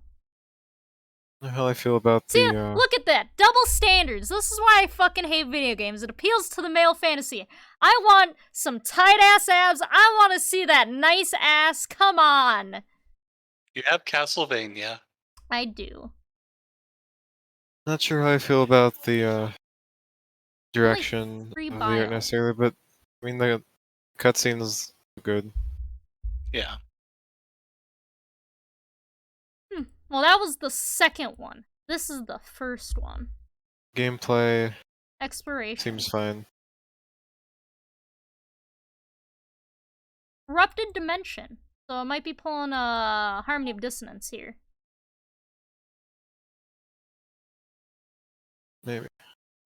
How I feel about See, the look at that. Double standards. This is why I fucking hate video games. It appeals to the male fantasy. I want some tight-ass abs. I want to see that nice ass. Come on. You have Castlevania. I do. Not sure how I feel about the direction free of the bio. art necessarily, but I mean the cutscenes are good. Yeah. Well, that was the second one. This is the first one. Gameplay Exploration. seems fine. Corrupted Dimension. So it might be pulling a Harmony of Dissonance here. Maybe.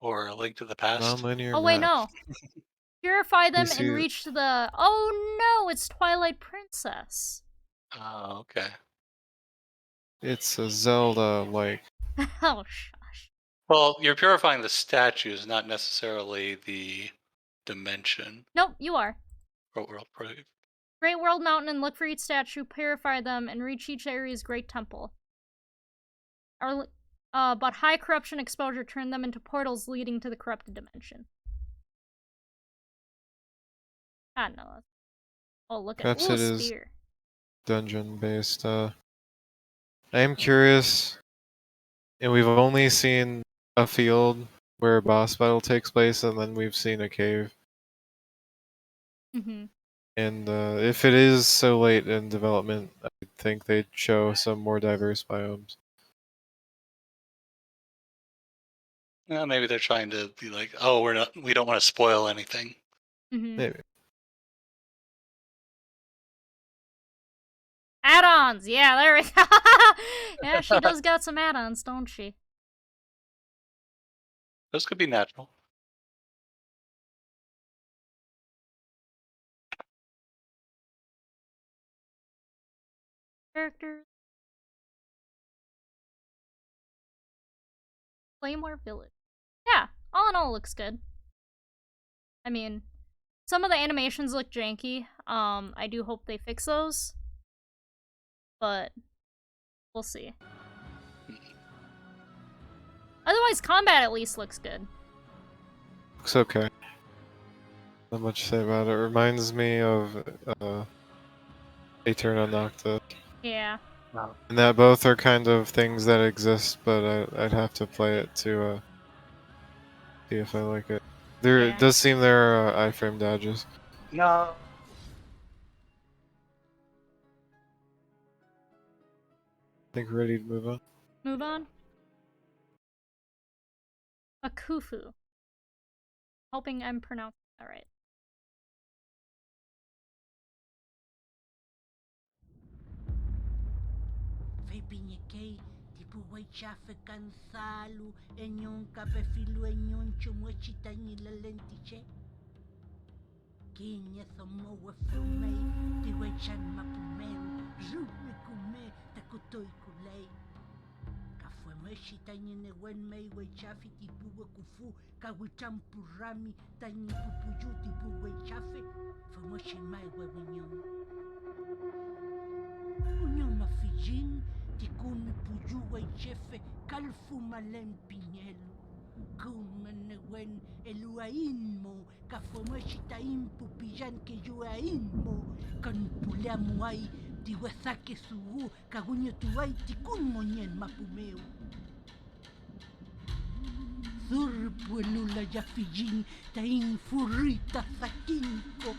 Or A Link to the Past. Non-linear Oh wait, map. no. Purify them see and it. reach the... Oh no, it's Twilight Princess. Oh, okay. It's a Zelda-like. Oh, shush. Well, you're purifying the statues, not necessarily the dimension. Nope, you are. Or world proof. Great World Mountain and look for each statue, purify them, and reach each area's great temple. but high corruption exposure turned them into portals leading to the corrupted dimension. I don't know. Oh, look at Perhaps it is spear. dungeon based. I am curious, and we've only seen a field where a boss battle takes place, and then we've seen a cave. Mm-hmm. And if it is so late in development, I think they'd show some more diverse biomes. Well, maybe they're trying to be like, oh, we don't want to spoil anything. Mm-hmm. Maybe. Add-ons! Yeah, there we go. Yeah, she does got some add-ons, don't she? Those could be natural. Characters. Claymore Village. Yeah, all in all, looks good. I mean, some of the animations look janky. I do hope they fix those. But we'll see. Otherwise, combat at least looks good. Looks okay. Not much to say about it. Reminds me of Aeterna Nocta. Yeah. And that both are kind of things that exist, but I'd have to play it to see if I like it. It does seem there are iframe dodges. No. I think we're ready to move on. Move on. Wekufu. Hoping I'm pronouncing that right. Pinhekei, tipo Waichafe Cansalu, Enyon Capefilu, Enyon Chumochitani la lentiche. Kinya Somo Wefumei, Tiwechan Mapumeu, Rume Kume, Takutoi Kulei. Kafuemeshi Tani Newen Mei, Waichafi, Tipu Wekufu, Kawicham Purami, Tani Pupuju, Tipu Waichafe, Fumoshi Mai Webinyon. Unyon Mafijin. Tikun pujuwa chefe kalfu malen pinelu kumenewen eluainmo kafuemashita impu pillan que yuainmo kan puleamuai tiwasake sugu kaguño tuai tikun moñen mapumeu surpuelula yafijin tain furrita sakinko.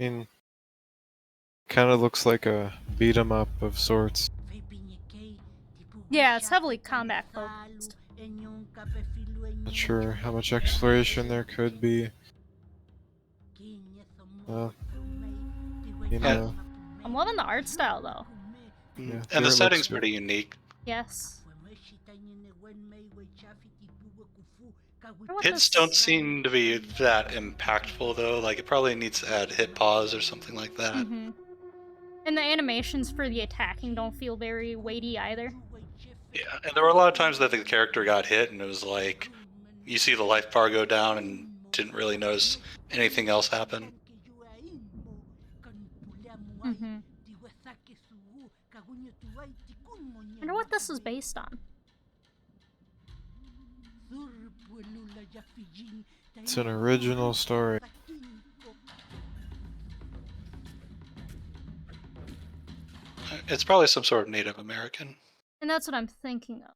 I mean, kind of looks like a beat 'em up of sorts. Yeah, it's heavily combat focused. Not sure how much exploration there could be. Well, you know. I'm loving the art style though. Yeah, And the looks setting's good. pretty unique. Yes. What Hits this- don't seem to be that impactful though. Like it probably needs to add hit pause or something like that. Mhm. And the animations for the attacking don't feel very weighty either. Yeah, and there were a lot of times that the character got hit and it was like you see the life bar go down and didn't really notice anything else happen. Mhm. Wonder what this is based on. It's an original story. It's probably some sort of Native American. And that's what I'm thinking of.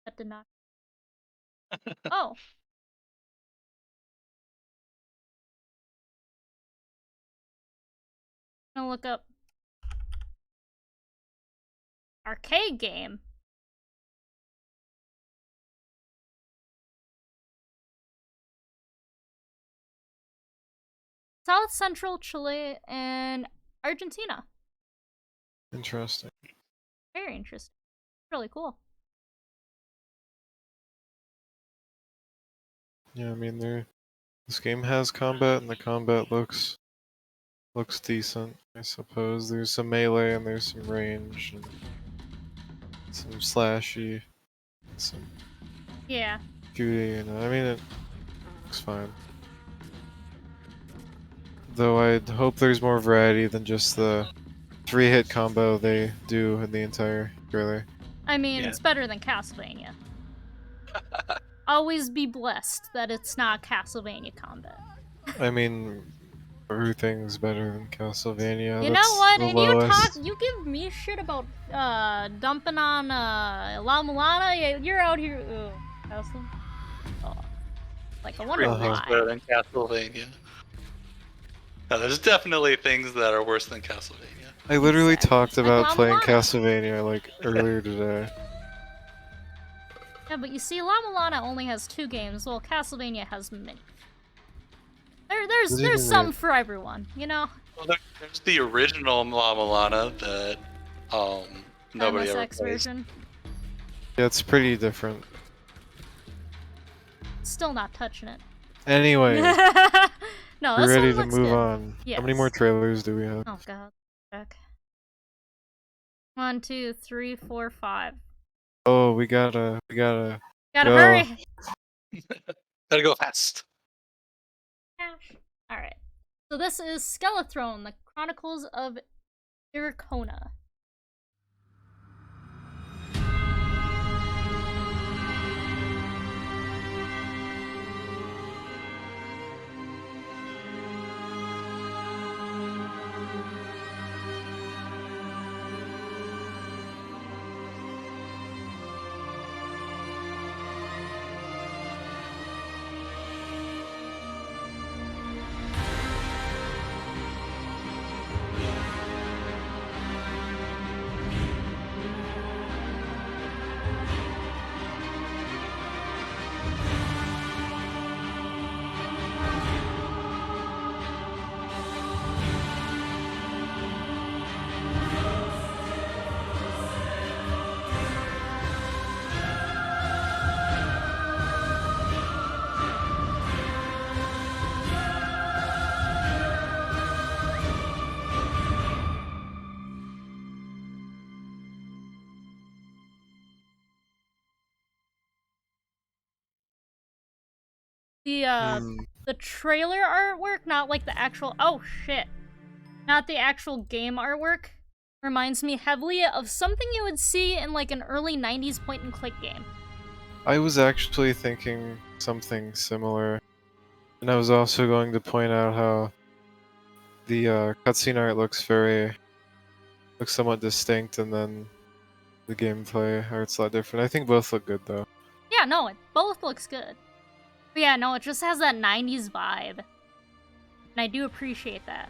That did not. Oh. I'm gonna look up arcade game. South Central Chile and Argentina. Interesting. Very interesting. Really cool. Yeah, I mean, this game has combat, and the combat looks decent, I suppose. There's some melee, and there's some range, and some slashy, and some Yeah. shooty, and I mean, it looks fine. Though I'd hope there's more variety than just the 3-hit combo they do in the entire trailer. I mean, Yeah. it's better than Castlevania. Always be blessed that it's not Castlevania combat. I mean, everything's better than Castlevania. You know That's what? the And lowest. you give me shit about dumping on La Mulana. You're out here. Castle. Oh. Like I wonder Everything's why. better than Castlevania. No, there's definitely things that are worse than Castlevania. I literally Exactly. talked Like about La playing Mulana. Castlevania like earlier today. Yeah, but you see, La Mulana only has 2 games, while Castlevania has many. There's What do you some mean? for everyone, you know. Well, there's the original La Mulana that nobody ever MSX plays. version. Yeah, it's pretty different. Still not touching it. Anyway, No, we're this ready one to looks move good. on. How many more Yes. trailers do we have? Oh god. Check. 1, 2, 3, 4, 5. Oh, we gotta. Gotta Go. hurry. Gotta go fast. Alright. So this is Skelethrone, the Chronicles of Irkona. The the trailer artwork, not like the actual not the actual game artwork, reminds me heavily of something you would see in like an early 90s point and click game. I was actually thinking something similar, and I was also going to point out how the cutscene art looks somewhat distinct, and then the gameplay art's a lot different. I think both look good though. Yeah, no, it both looks good. But yeah, no, it just has that 90s vibe. And I do appreciate that.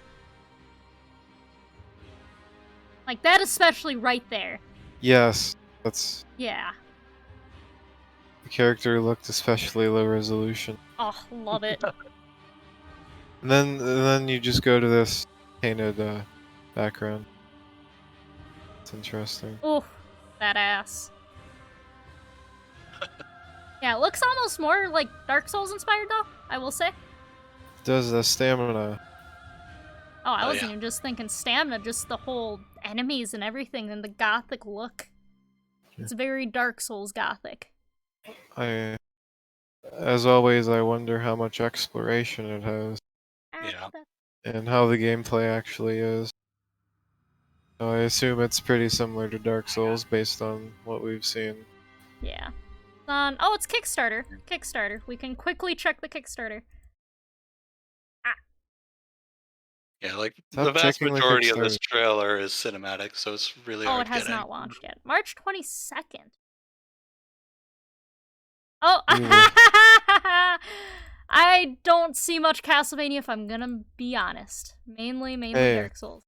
Like that especially right there. Yes, that's Yeah. the character looked especially low resolution. Oh, love it. And then you just go to this painted background. It's interesting. Ooh, that ass. Yeah, it looks almost more like Dark Souls inspired though, I will say. It does the stamina. Oh, I Oh, wasn't yeah. even just thinking stamina, just the whole enemies and everything and the gothic look. It's very Dark Souls gothic. As always, I wonder how much exploration it has Yeah. and how the gameplay actually is. I assume it's pretty similar to Dark Souls based on what we've seen. Yeah. Oh, it's Kickstarter. Kickstarter. We can quickly check the Kickstarter. Yeah, like Stop the vast checking the majority of this Kickstarter. trailer is cinematic, so it's really Oh, hard it has getting. not launched yet. March 22nd. Oh, I don't see much Castlevania if I'm gonna be honest. Mainly Hey. Dark Souls.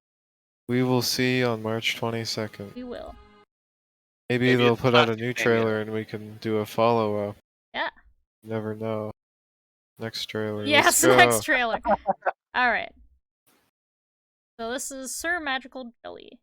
We will see on March 22nd. We will. Maybe they'll it's put out a Plastic new Mania. trailer and we can do a follow-up. Yeah. Never know. Next trailer. Yes, Let's go. next trailer. Alright. So this is Sir Magical Jelly.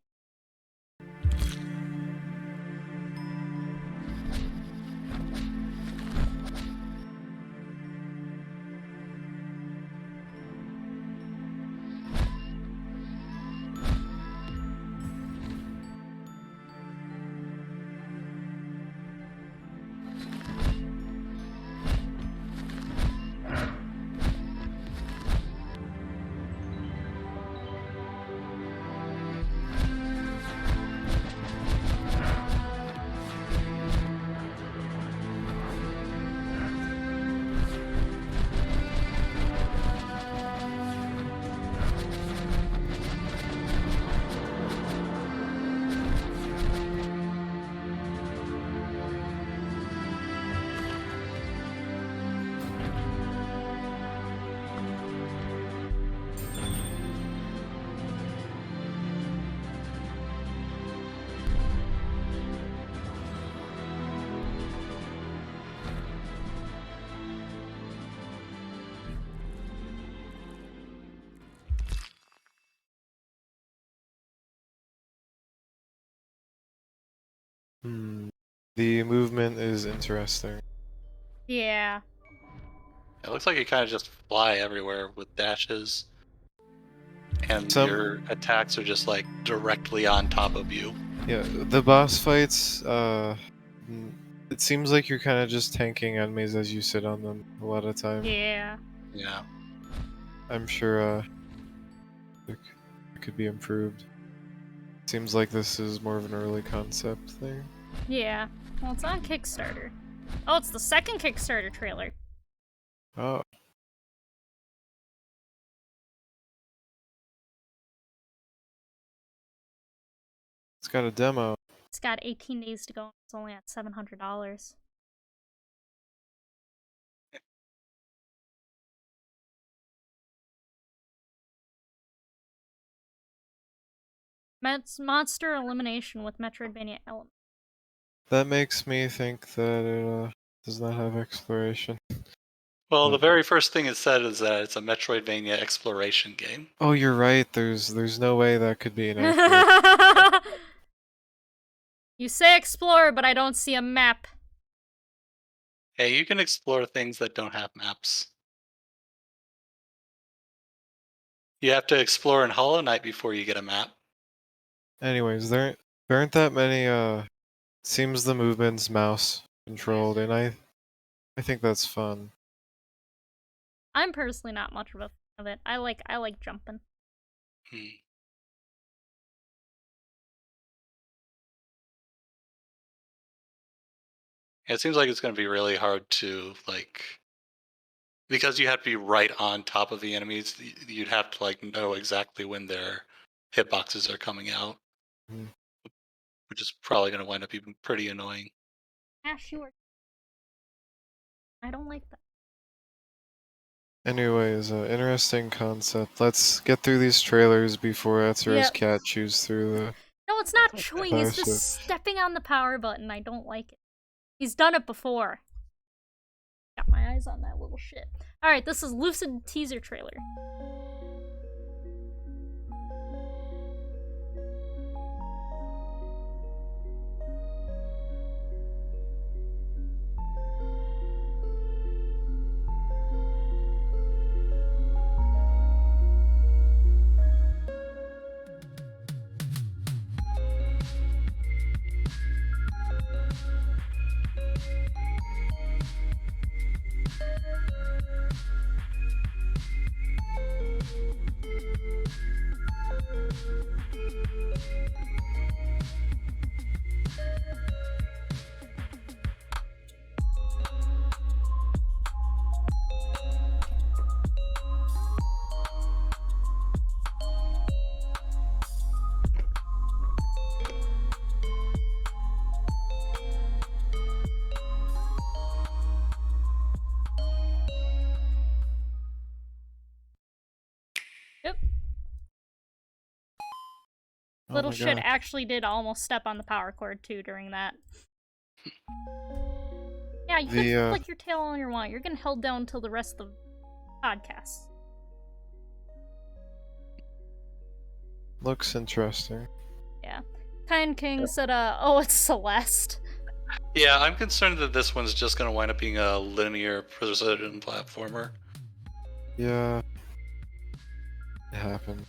The movement is interesting. Yeah. It looks like you kind of just fly everywhere with dashes, and Some- your attacks are just like directly on top of you. Yeah, the boss fights, it seems like you're kind of just tanking enemies as you sit on them a lot of time. Yeah. Yeah. I'm sure it could be improved. Seems like this is more of an early concept thing. Yeah. Well, it's on Kickstarter. Oh, it's the second Kickstarter trailer. Oh. It's got a demo. It's got 18 days to go. It's only at $700. Monster elimination with Metroidvania element. That makes me think that it does not have exploration. Well, the very first thing it said is that it's a Metroidvania exploration game. Oh, you're right. There's no way that could be inaccurate. You say explore, but I don't see a map. Hey, you can explore things that don't have maps. You have to explore in Hollow Knight before you get a map. Anyways, there aren't that many. Seems the movement's mouse controlled, and I think that's fun. I'm personally not much of a fan of it. I like jumping. It seems like it's going to be really hard to, like, because you have to be right on top of the enemies, you'd have to, like, know exactly when their hitboxes are coming out. Which is probably going to wind up being pretty annoying. Yeah, sure. I don't like that. Anyways, interesting concept. Let's get through these trailers before Atcero's Yep. cat chews through the... No, it's not chewing. He's Classic. just stepping on the power button. I don't like it. He's done it before. Got my eyes eyes on that little shit. Alright, this is Lucid teaser trailer. Oh Little my shit God. actually did almost step on the power cord too during that. Yeah, you can flick your tail all you want. You're getting held down till the rest of the podcast. Looks interesting. Yeah. Kind King said, oh, it's Celeste. Yeah, I'm concerned that this one's just going to wind up being a linear precision platformer. Yeah. It happens.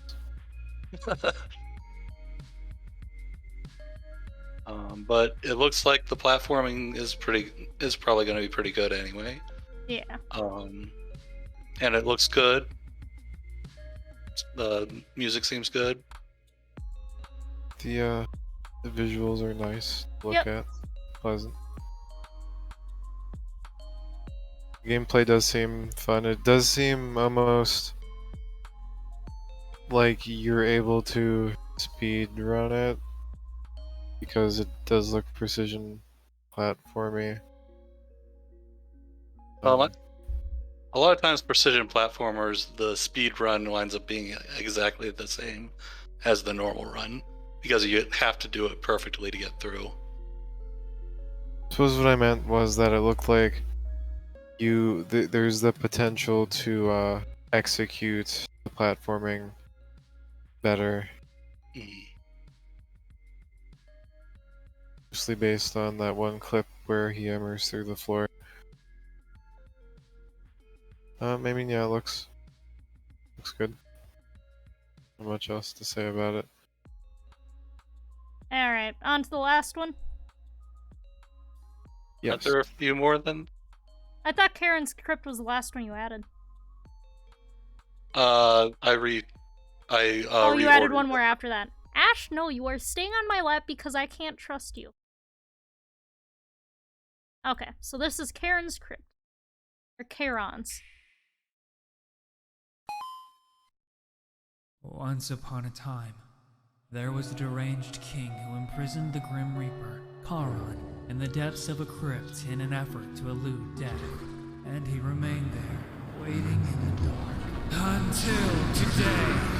But it looks like the platforming is probably going to be pretty good anyway. Yeah. And it looks good. The music seems good. The visuals are nice to look at. Pleasant. Gameplay does seem fun. It does seem almost like you're able to speed run it because it does look precision platformy. A lot of times precision platformers, the speed run winds up being exactly the same as the normal run because you have to do it perfectly to get through. I suppose what I meant was that it looked like there's the potential to execute the platforming better. Mostly based on that one clip where he hammers through the floor. Maybe yeah, it looks good. Not much else to say about it. Alright, on to the last one. Yes. Aren't there a few more than? I thought Kharon's Crypt was the last one you added. You added one more after that. Ash, no, you are staying on my lap because I can't trust you. Okay, so this is Kharon's Crypt. Or Kharon's. Once upon a time, there was a deranged king who imprisoned the Grim Reaper, Kharon, in the depths of a crypt in an effort to elude death. And he remained there, waiting in the dark, until today.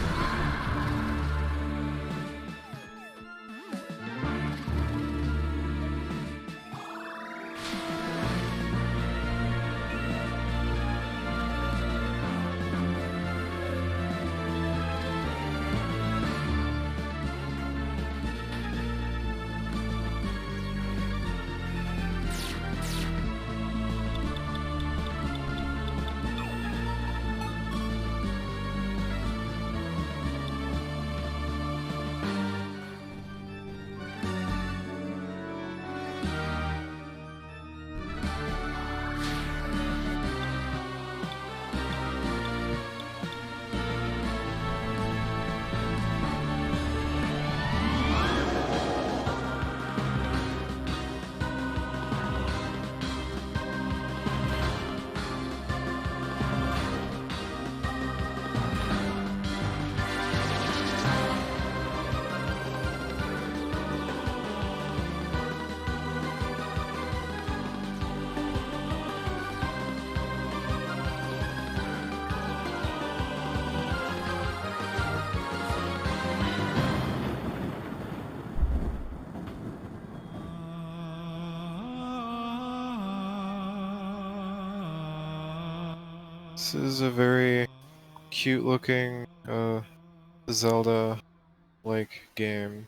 This is a very cute-looking Zelda-like game.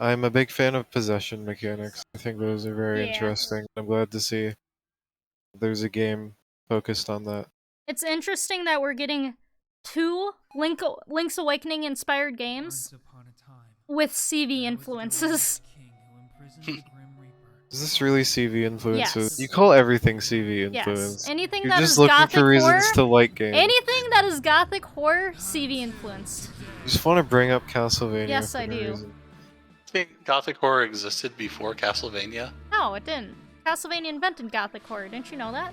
I'm a big fan of possession mechanics. I think those are very Yeah. interesting. I'm glad to see there's a game focused on that. It's interesting that we're getting 2 Link's Awakening inspired games Once upon a time, with CV there was a influences. deranged king who imprisoned the Grim Reaper. Is this really CV influences? Yes. You call everything CV Yes. influence. Anything You're that just is looking gothic for reasons horror, to like games. anything that is gothic horror, CV influenced. You just want to bring up Castlevania. Yes, for I no do. reason. I think Gothic horror existed before Castlevania. No, it didn't. Castlevania invented gothic horror. Didn't you know that?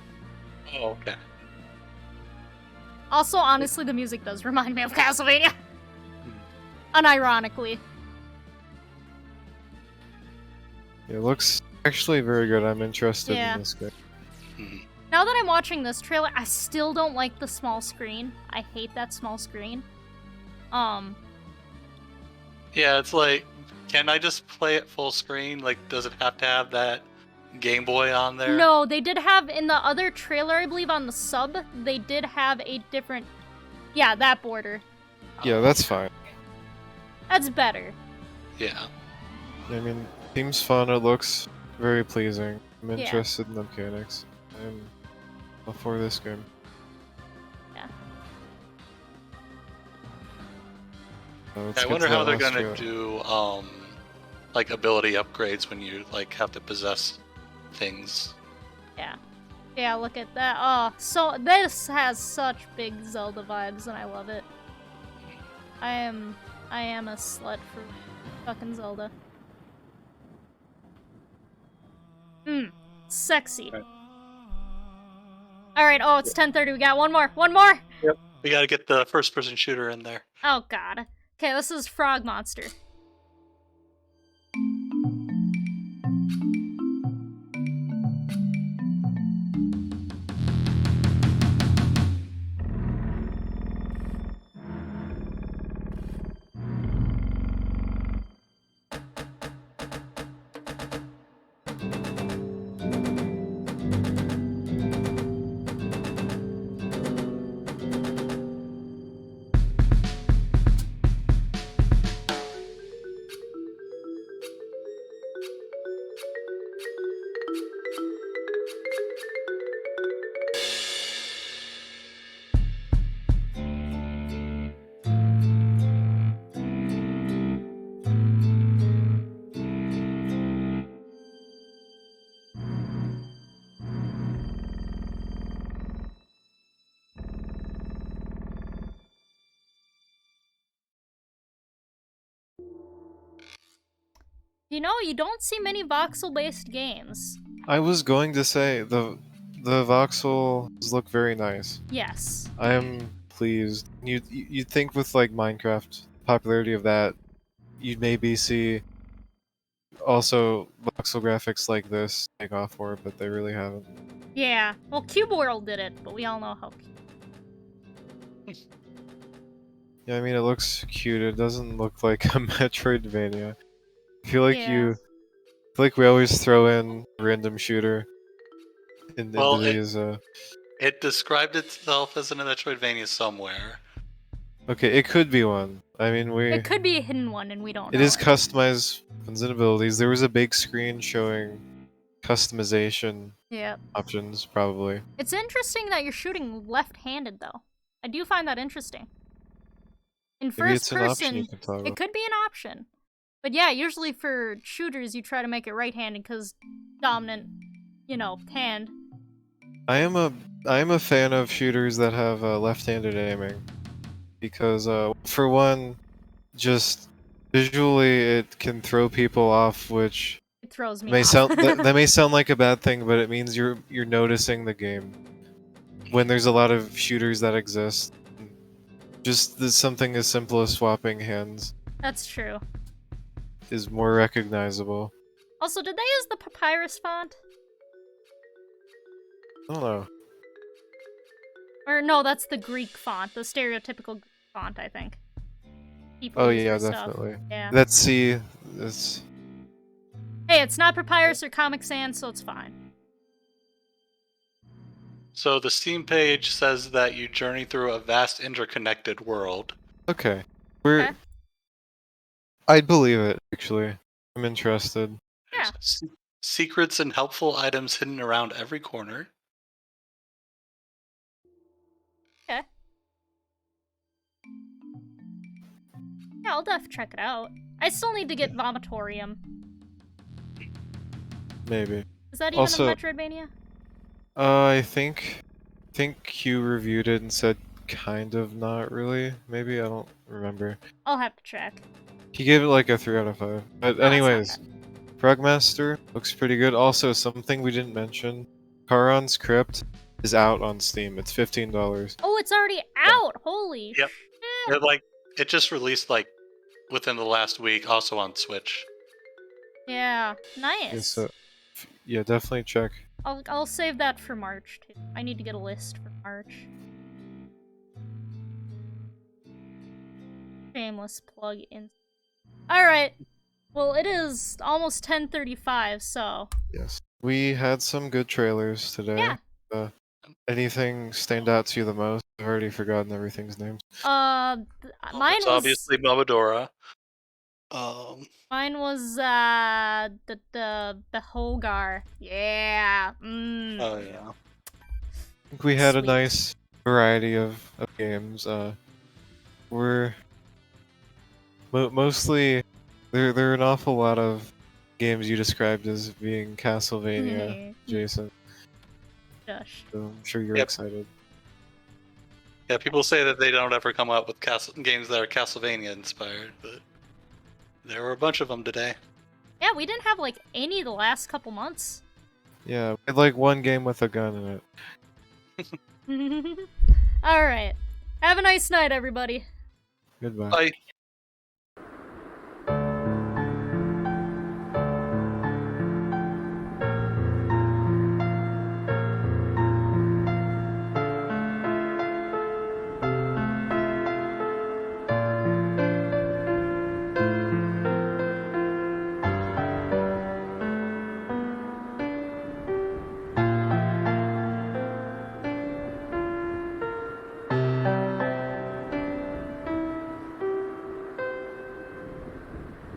Oh, okay. Also, honestly, the music does remind me of Castlevania. Unironically. It looks actually very good. I'm interested Yeah. in this game. Mhm. Now that I'm watching this trailer, I still don't like the small screen. I hate that small screen. Yeah, it's like, can I just play it full screen? Like, does it have to have that Game Boy on there? No, they did have, in the other trailer, I believe on the sub, they did have a different, yeah, that border. Yeah, that's fine. That's better. Yeah. I mean, seems fun. It looks very pleasing. I'm Yeah. interested in the mechanics. I'm all for this game. Yeah. Let's I get wonder to how that they're last gonna trailer. do, like, ability upgrades when you, like, have to possess things. Yeah. Yeah, look at that. Oh, so this has such big Zelda vibes, and I love it. I am a slut for fucking Zelda. Sexy. Right. Alright, oh, it's 10:30. We got one more. One more! We gotta get the first-person shooter in there. Oh, God. Okay, this is Frogmonster. You know, you don't see many voxel-based games. I was going to say the voxels look very nice. Yes. I am pleased. You'd think with like Minecraft popularity of that, you'd maybe see also voxel graphics like this take off for it, but they really haven't. Yeah. Well, Cube World did it, but we all know how. Yeah, I mean it looks cute. It doesn't look like a Metroidvania. I feel like Yeah. I feel like we always throw in random shooter into Well, these. It described itself as a Metroidvania somewhere. Okay, it could be one. I mean, It could be a hidden one, and we don't know. It is customized weapons and abilities. There was a big screen showing customization Yeah. options, probably. It's interesting that you're shooting left-handed, though. I do find that interesting. In Maybe first it's an option you person, can toggle. it could be an option. But yeah, usually for shooters, you try to make it right-handed because dominant, hand. I am a fan of shooters that have left-handed aiming because, for one, just visually it can throw people off, which It throws me may off. sound that may sound like a bad thing, but it means you're noticing the game when there's a lot of shooters that exist. Just something as simple as swapping hands That's true. is more recognizable. Also, did they use the papyrus font? I don't know. Or no, that's the Greek font, the stereotypical font, I think. People Oh use yeah, for stuff. definitely. Yeah. Let's see. It's Hey, it's not papyrus or Comic Sans, so it's fine. So the Steam page says that you journey through a vast interconnected world. Okay. Okay. I'd believe it, actually. I'm interested. Yeah. Secrets and helpful items hidden around every corner. Okay. Yeah, I'll def check it out. I still need to get Vomitorium. Maybe. Is that even Also- a Metroidvania? I think Q reviewed it and said kind of not really. Maybe, I don't remember. I'll have to check. He gave it like a 3 out of 5. But Oh, that's not anyways, Frogmonster looks pretty good. Also, something we didn't mention, Kharon's Crypt is out on Steam. It's $15. Oh, it's already out! Holy Yep. shit! It just released within the last week, also on Switch. Yeah, nice. Yeah, so, yeah, definitely check. I'll save that for March too. I need to get a list for March. Shameless plug in. Alright. Well, it is almost 10:35, so Yes. We had some good trailers today. yeah. Anything stand out to you the most? I've already forgotten everything's names. Mine It's was obviously Momodora. mine was the Beholgar. Yeah. Oh yeah. I think we had a Sweet. nice variety of games. We're mostly there are an awful lot of games you described as being Castlevania adjacent. Shush. So I'm sure you're Yep. excited. Yeah, people say that they don't ever come out with games that are Castlevania inspired, but there were a bunch of them today. Yeah, we didn't have like any the last couple months. Yeah, we had like one game with a gun in it. Alright. Have a nice night, everybody. Goodbye. Bye.